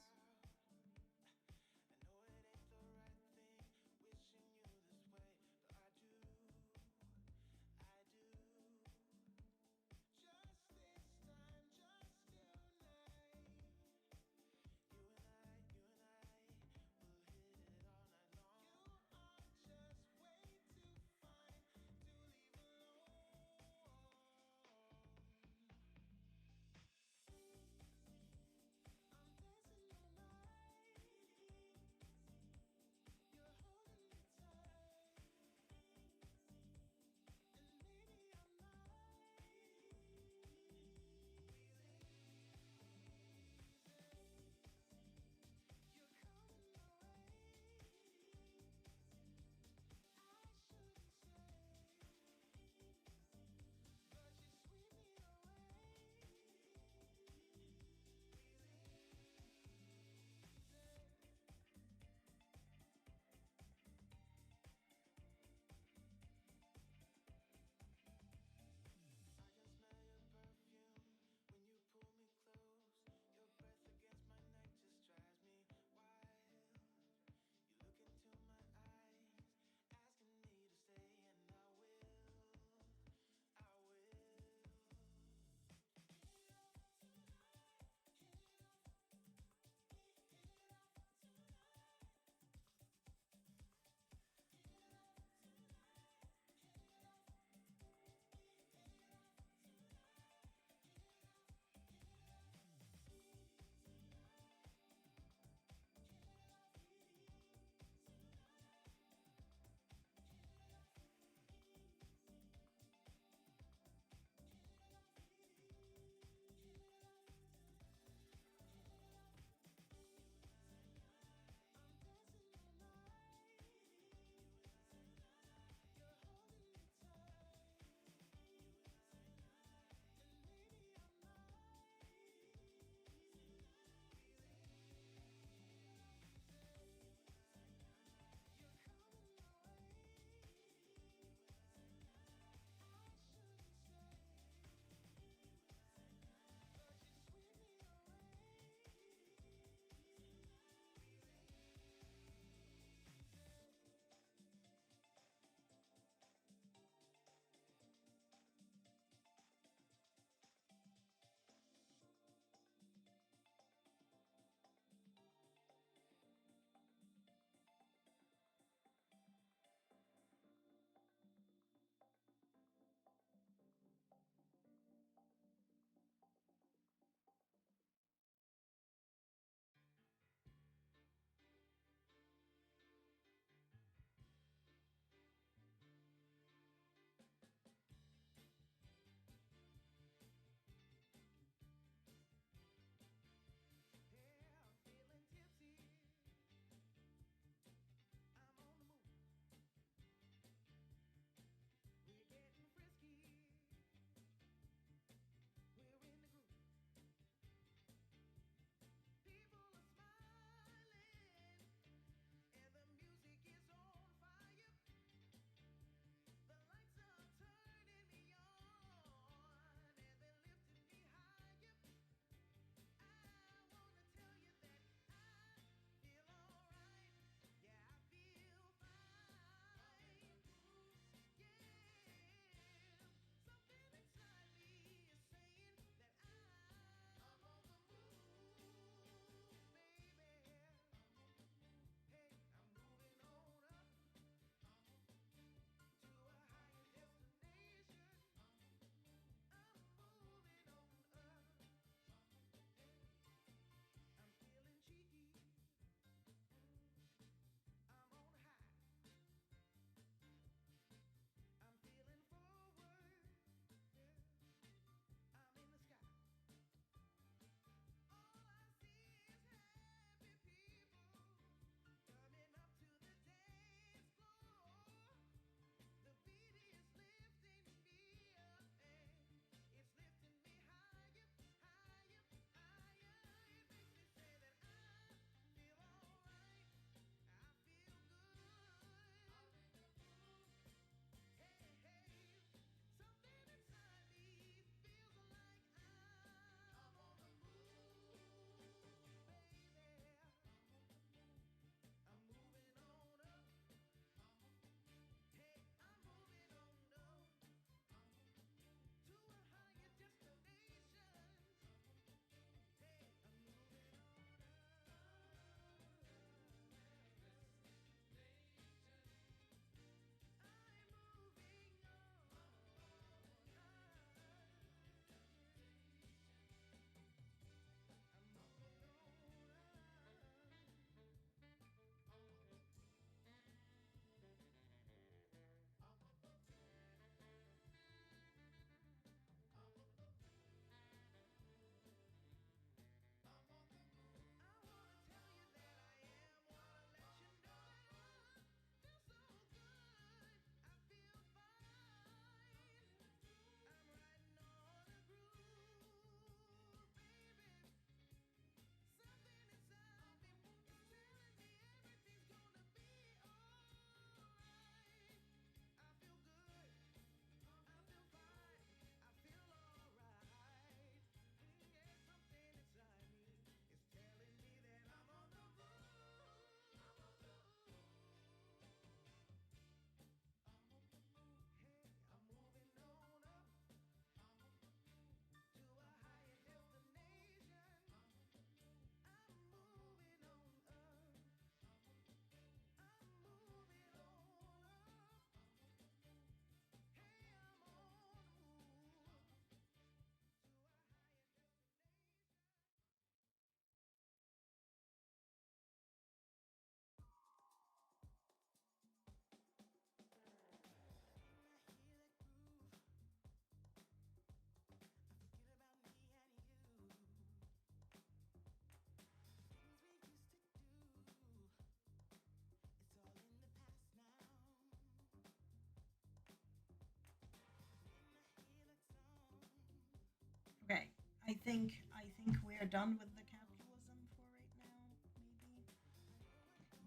I think we're done with the capitalism for right now. Maybe.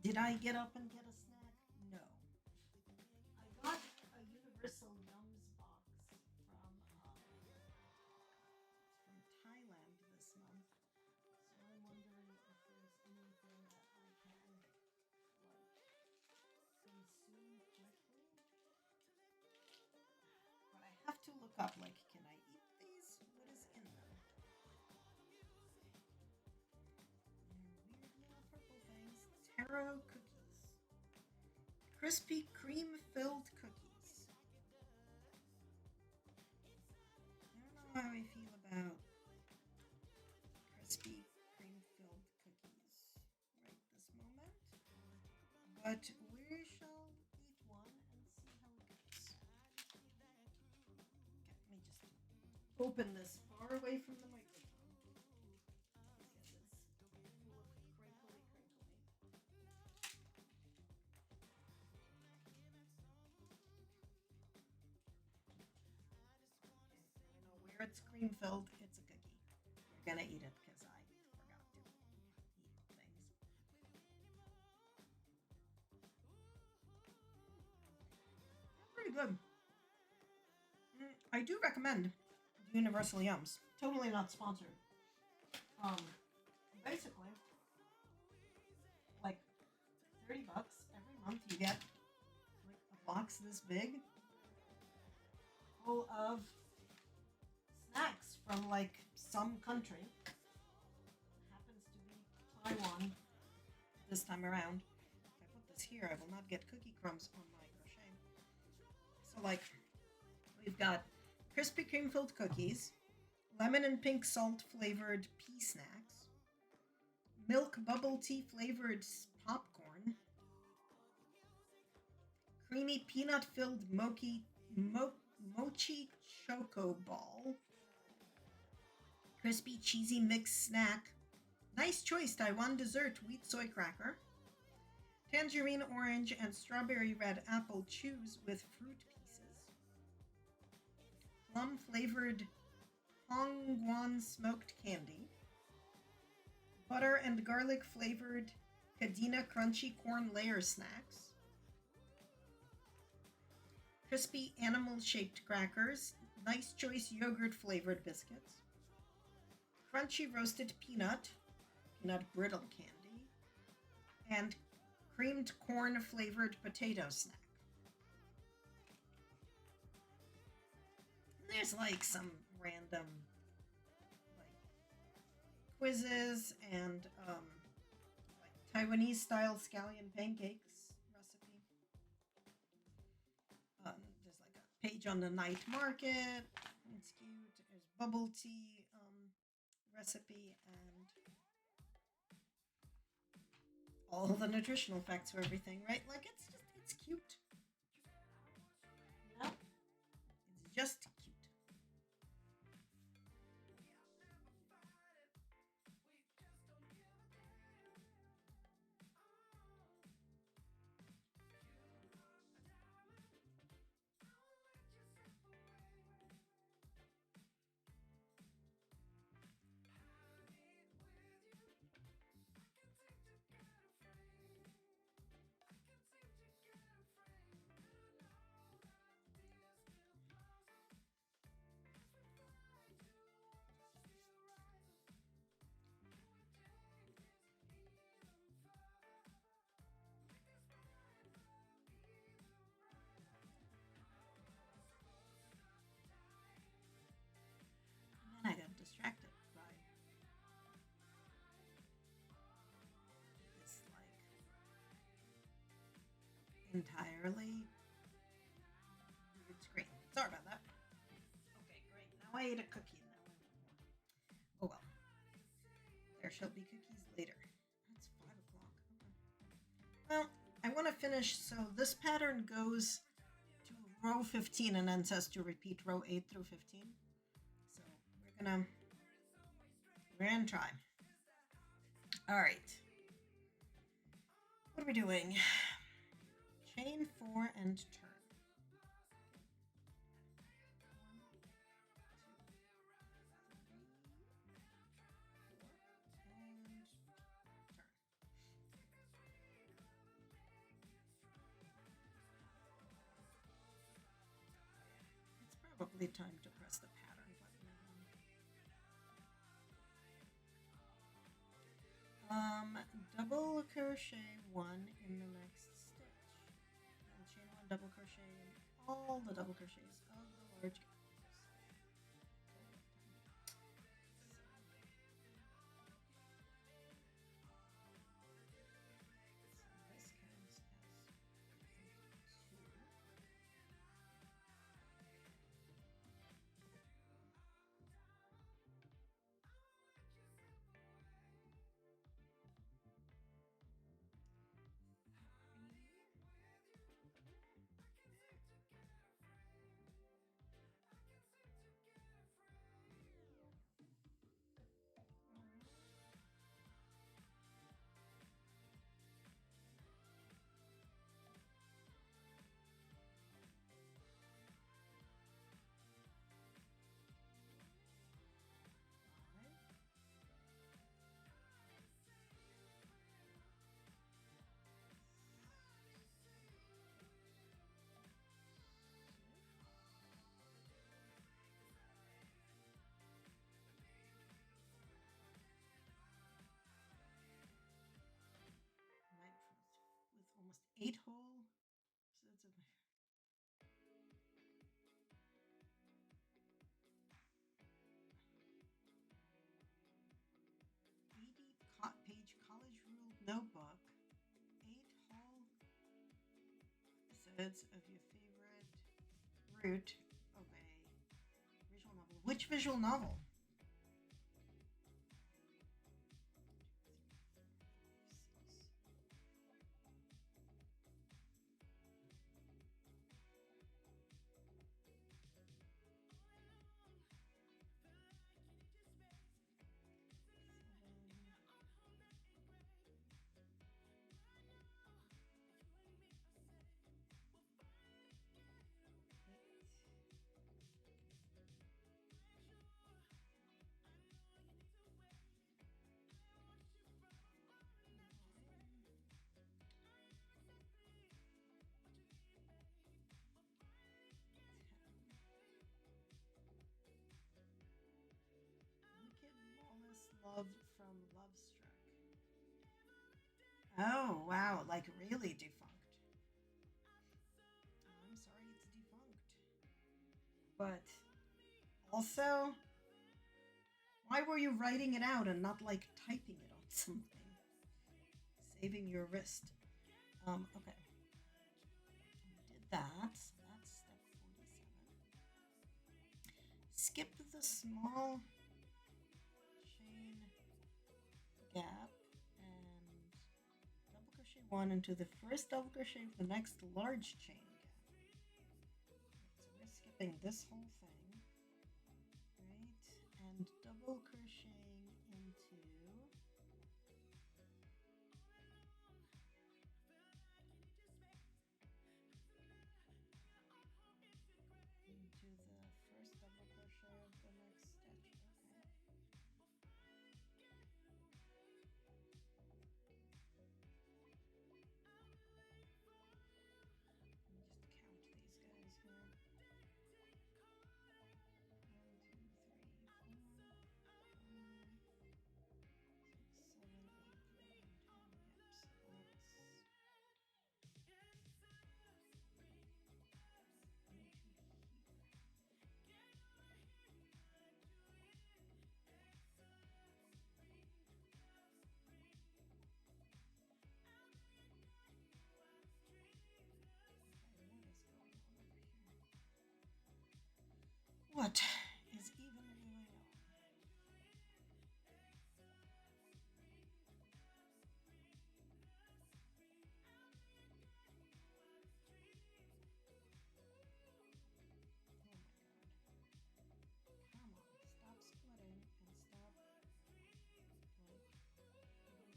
Did I get up and get a snack? No. I got a Universal Yums box from Thailand this month, so I'm wondering if there's anything that I can consume quickly. But I have to look up, like, can I eat these? What is in them? They're weird little purple things. Taro cookies. Crispy cream-filled cookies. I don't know how I feel about crispy cream-filled cookies right this moment, but we shall eat one and see how it goes. Okay, let me just open this far away from the microphone because it's full of crinkly. I know where it's cream filled, it's a cookie. We're gonna eat it because I forgot to eat things. Pretty good. I do recommend Universal Yums. Totally not sponsored. Basically, like $30 every month, you get like a box this big full of snacks from like some country. It happens to be Taiwan this time around. If I put this here, I will not get cookie crumbs on my crochet. So like, we've got Krispy Kreme filled cookies, lemon and pink salt flavored pea snacks, milk bubble tea flavored popcorn, creamy peanut filled mochi choco ball, crispy cheesy mixed snack, nice choice Taiwan dessert wheat soy cracker, tangerine orange and strawberry red apple chews with fruit pieces, plum flavored Hongguan smoked candy, butter and garlic flavored Cadena crunchy corn layer snacks, crispy animal shaped crackers, nice choice yogurt flavored biscuits, crunchy roasted peanut brittle candy, and creamed corn flavored potato snack. There's like some random like quizzes and like Taiwanese style scallion pancakes recipe. There's like a page on the night market. It's cute. There's bubble tea recipe and all the nutritional facts for everything, right? Like it's cute. Yeah, it's just cute. And then I got distracted by this like entirely weird screen. Sorry about that. Okay, great. Now I ate a cookie and now I want more. Oh well. There shall be cookies later. It's 5 o'clock. Okay. Well, I want to finish. So this pattern goes to row 15 and then says to repeat row 8 through 15. So we're gonna try. All right. What are we doing? Chain 4 and turn. 1, 2, 3, Probably time to press the pattern button again. Double crochet one in the next stitch. And chain one, double crochet in all the double crochets of the large gap. This counts as 2. With almost 8 whole. So that's a 80-page college ruled notebook. 8 whole episodes of your favorite root of a visual novel. Which visual novel? Love from Lovestruck. Oh, wow. Like really defunct. I'm sorry it's defunct. But also, why were you writing it out and not like typing it on something? Saving your wrist. Okay. We did that. So that's step 47. Skip the small gap and double crochet 1 into the first double crochet of the next large chain gap. So we're skipping this whole thing, right? And double crocheting into the first double crochet of the next stitch. What is even going on? Oh my god. Come on, stop splitting and stop like double here. Okay.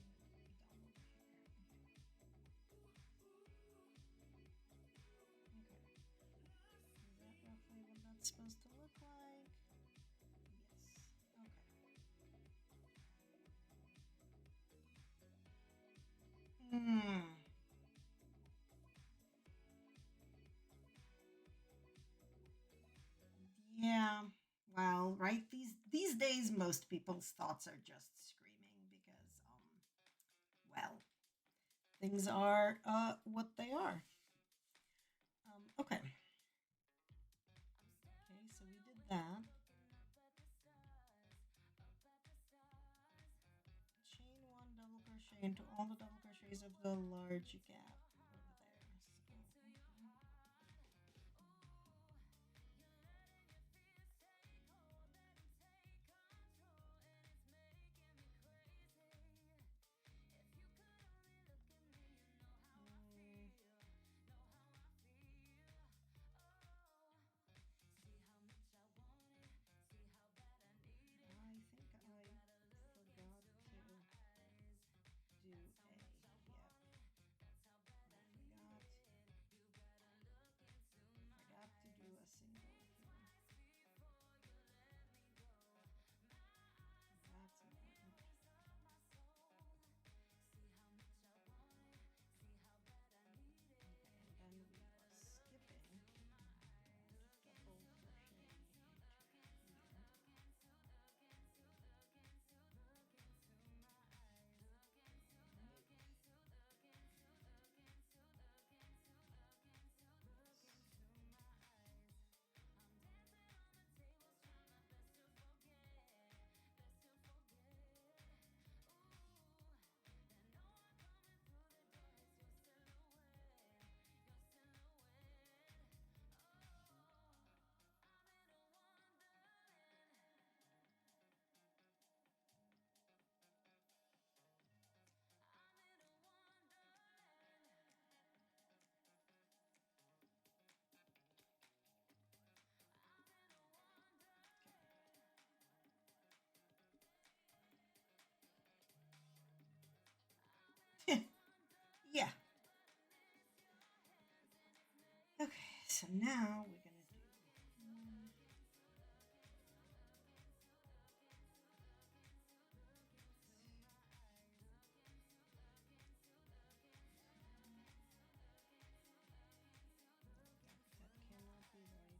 Is that roughly what that's supposed to look like? Yes. Okay. days, most people's thoughts are just screaming because, well, things are what they are. Okay. Okay, so we did that. Chain one double crochet into all the double crochets of the large gap over there. So, okay. Mm, I think I forgot to do a, yep, forgot to do a single here. That's important. Okay, and then we are skipping double crochet into here. Right. Okay. Yeah. Okay, so now we're gonna do. That cannot be right.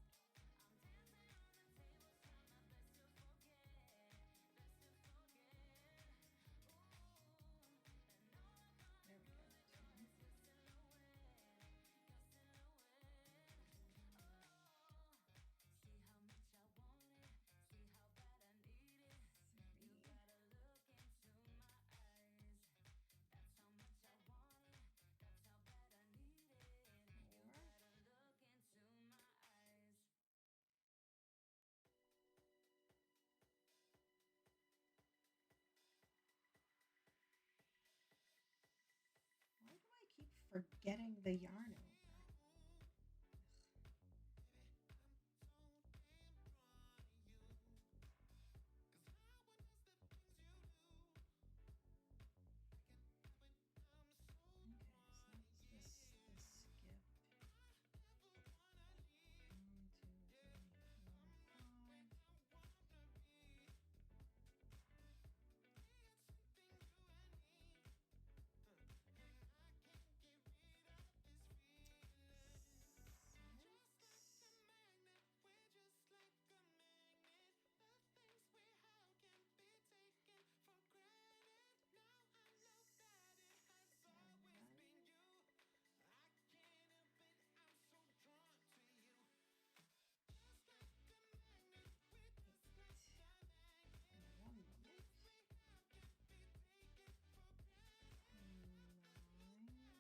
There we go. Two, three, four. Why do I keep forgetting the yarn over? Okay, so that was this skip. 1, 2, 3, 4, 5. One moment. 9.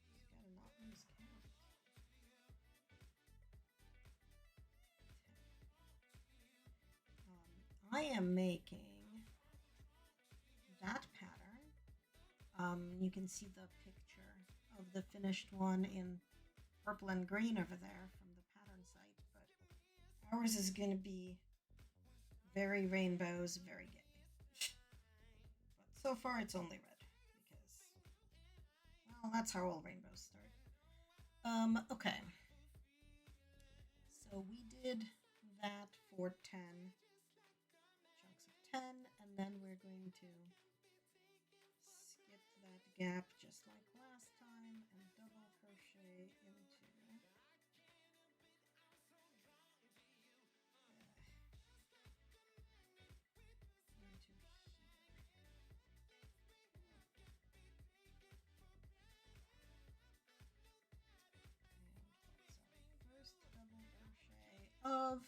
Just gotta not lose count. 10. I am making that pattern. You can see the picture of the finished one in purple and green over there from the pattern site, but ours is going to be very rainbows, very gay. But so far it's only red because, well, that's how all rainbows start. Okay. So we did that for 10 chunks of 10, and then we're going to skip that gap just like last time and double crochet into of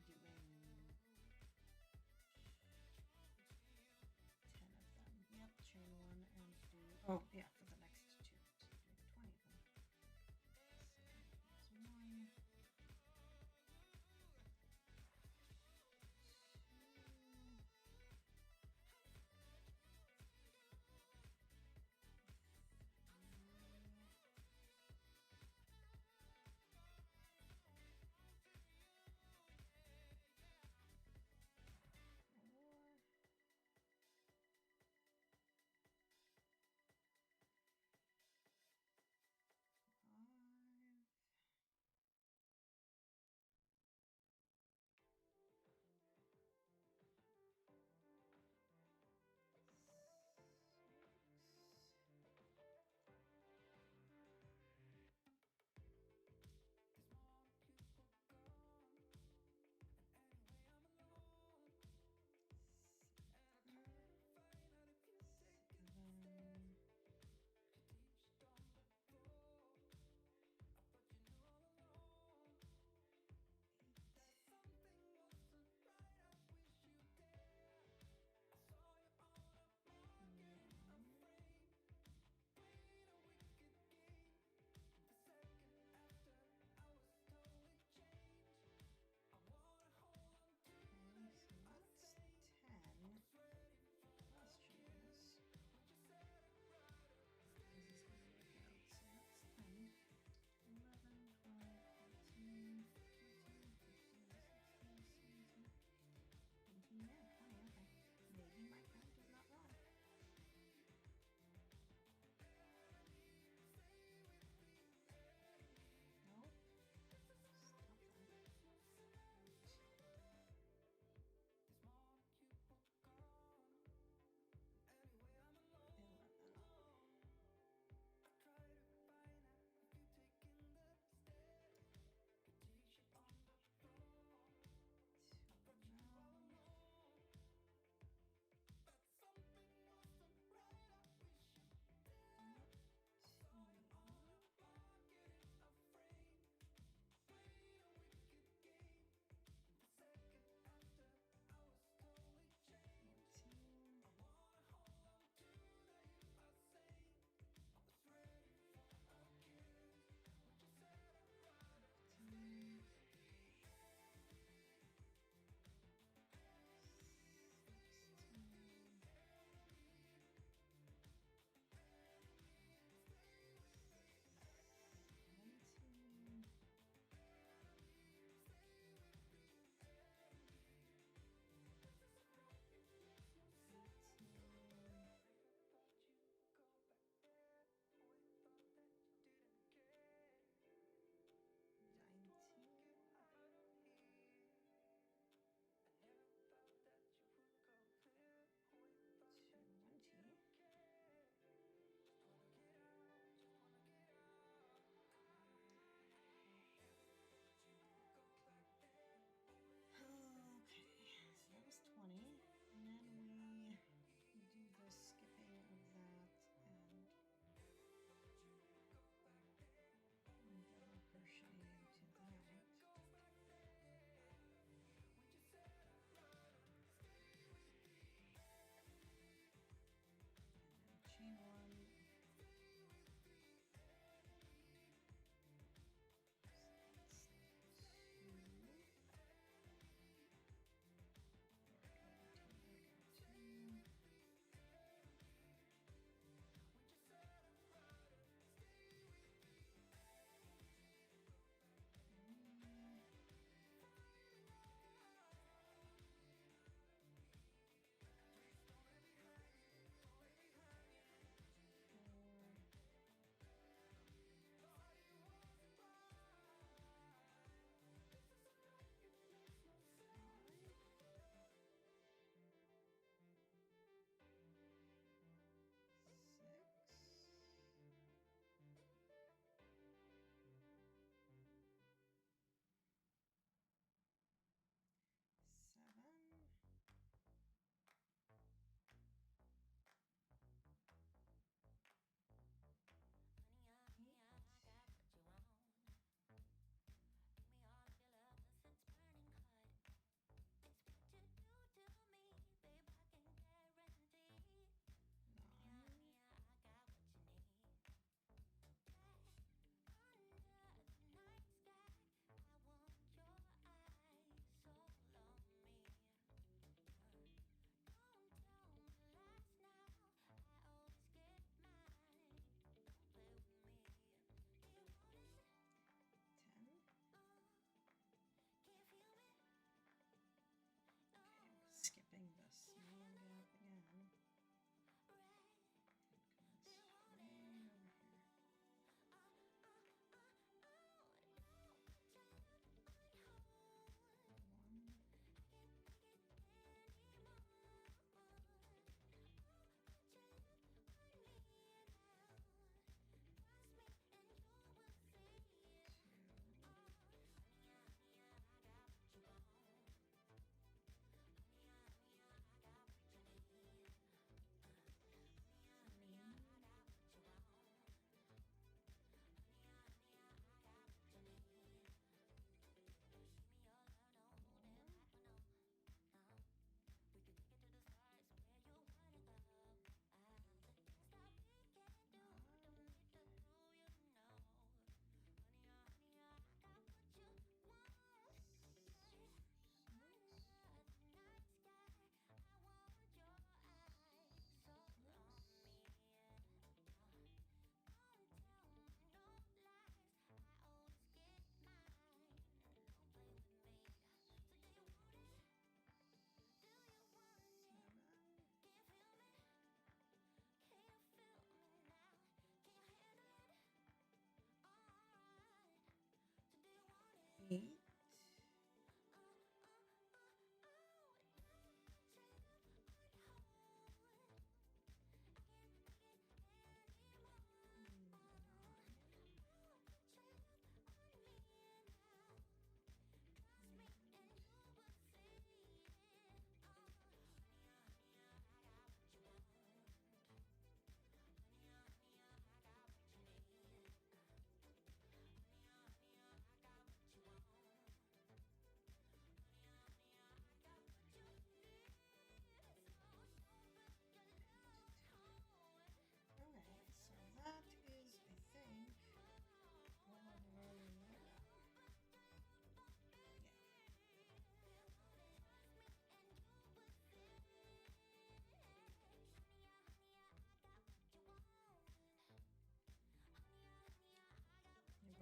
doing 10 of them. Yep, chain one and do, oh yeah, for the next two. So doing 20 of them. So here's one.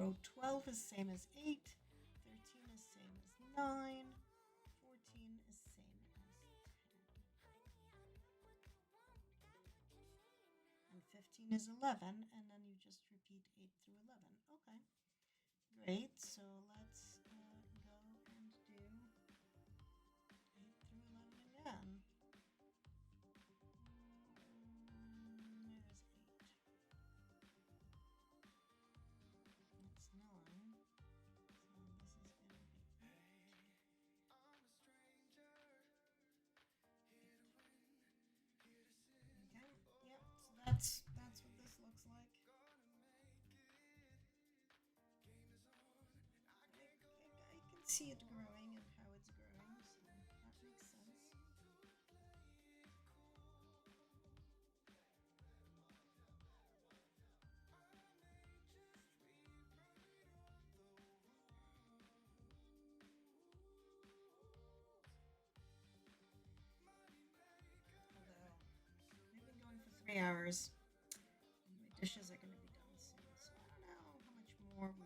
row 12 is same as 8, 13 is same as 9, 14 is same as 10. And 15 is 11, and then you just repeat 8 through 11. Okay, great. So let's go and do 8 through 11 again. There's 8. That's 9. So this is going to be 8. Okay, yep, so that's what this looks like. I can see it growing and how it's growing, so that makes sense. Although we've been going for 3 hours, and my dishes are going to be done soon, so I don't know how much more we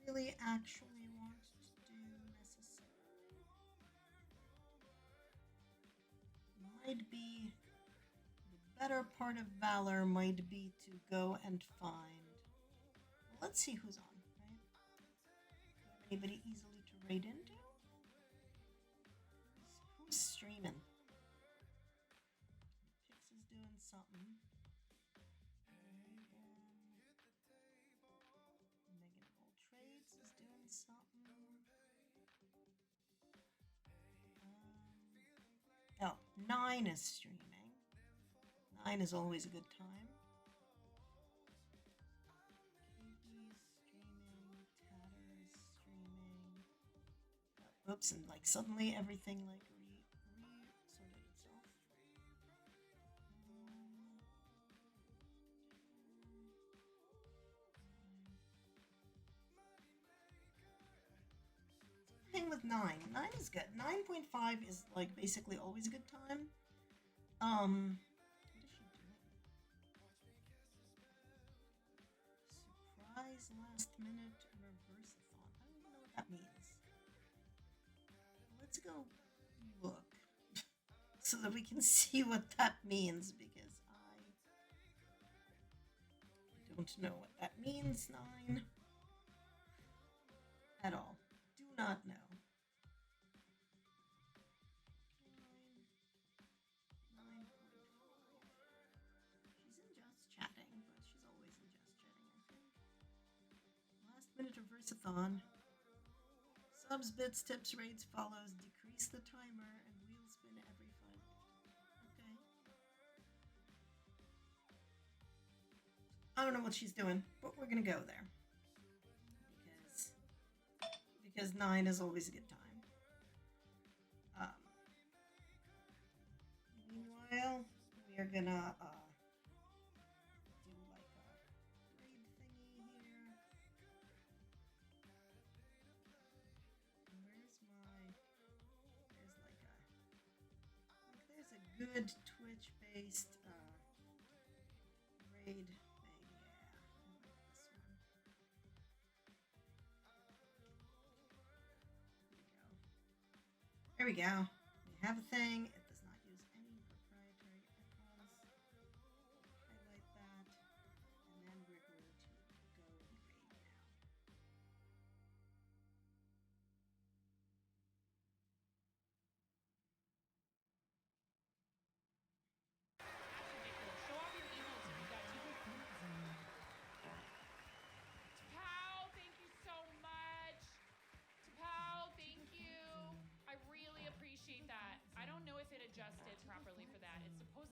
really actually want to do necessarily. Might be the better part of valor might be to go and find. Well, let's see who's on, right? Anybody easily to raid into? Who's streaming? Pix is doing something. Megan of All Trades is doing something. Oh, 9 is streaming. 9 is always a good time. Katie's streaming. Tatter's streaming. Oops, and like suddenly everything like sorted itself. Hang with 9. 9 is good. 9.5 is like basically always a good time. What is she doing? Surprise last minute reverse-a-thon. I don't even know what that means. Let's go look so that we can see what that means, because I don't know what that means. 9 at all. Do not know. 9.5. She's in just chatting, but she's always in just chatting, I think. Last minute reverse-a-thon. Subs, bits, tips, raids, follows, decrease the timer, and wheel spin every 5. Okay. I don't know what she's doing, but we're gonna go there. Because 9 is always a good time. Meanwhile, we are gonna do like a raid thingy here. There's a good Twitch-based raid thing. Yeah, I like this one. There we go. We have a thing.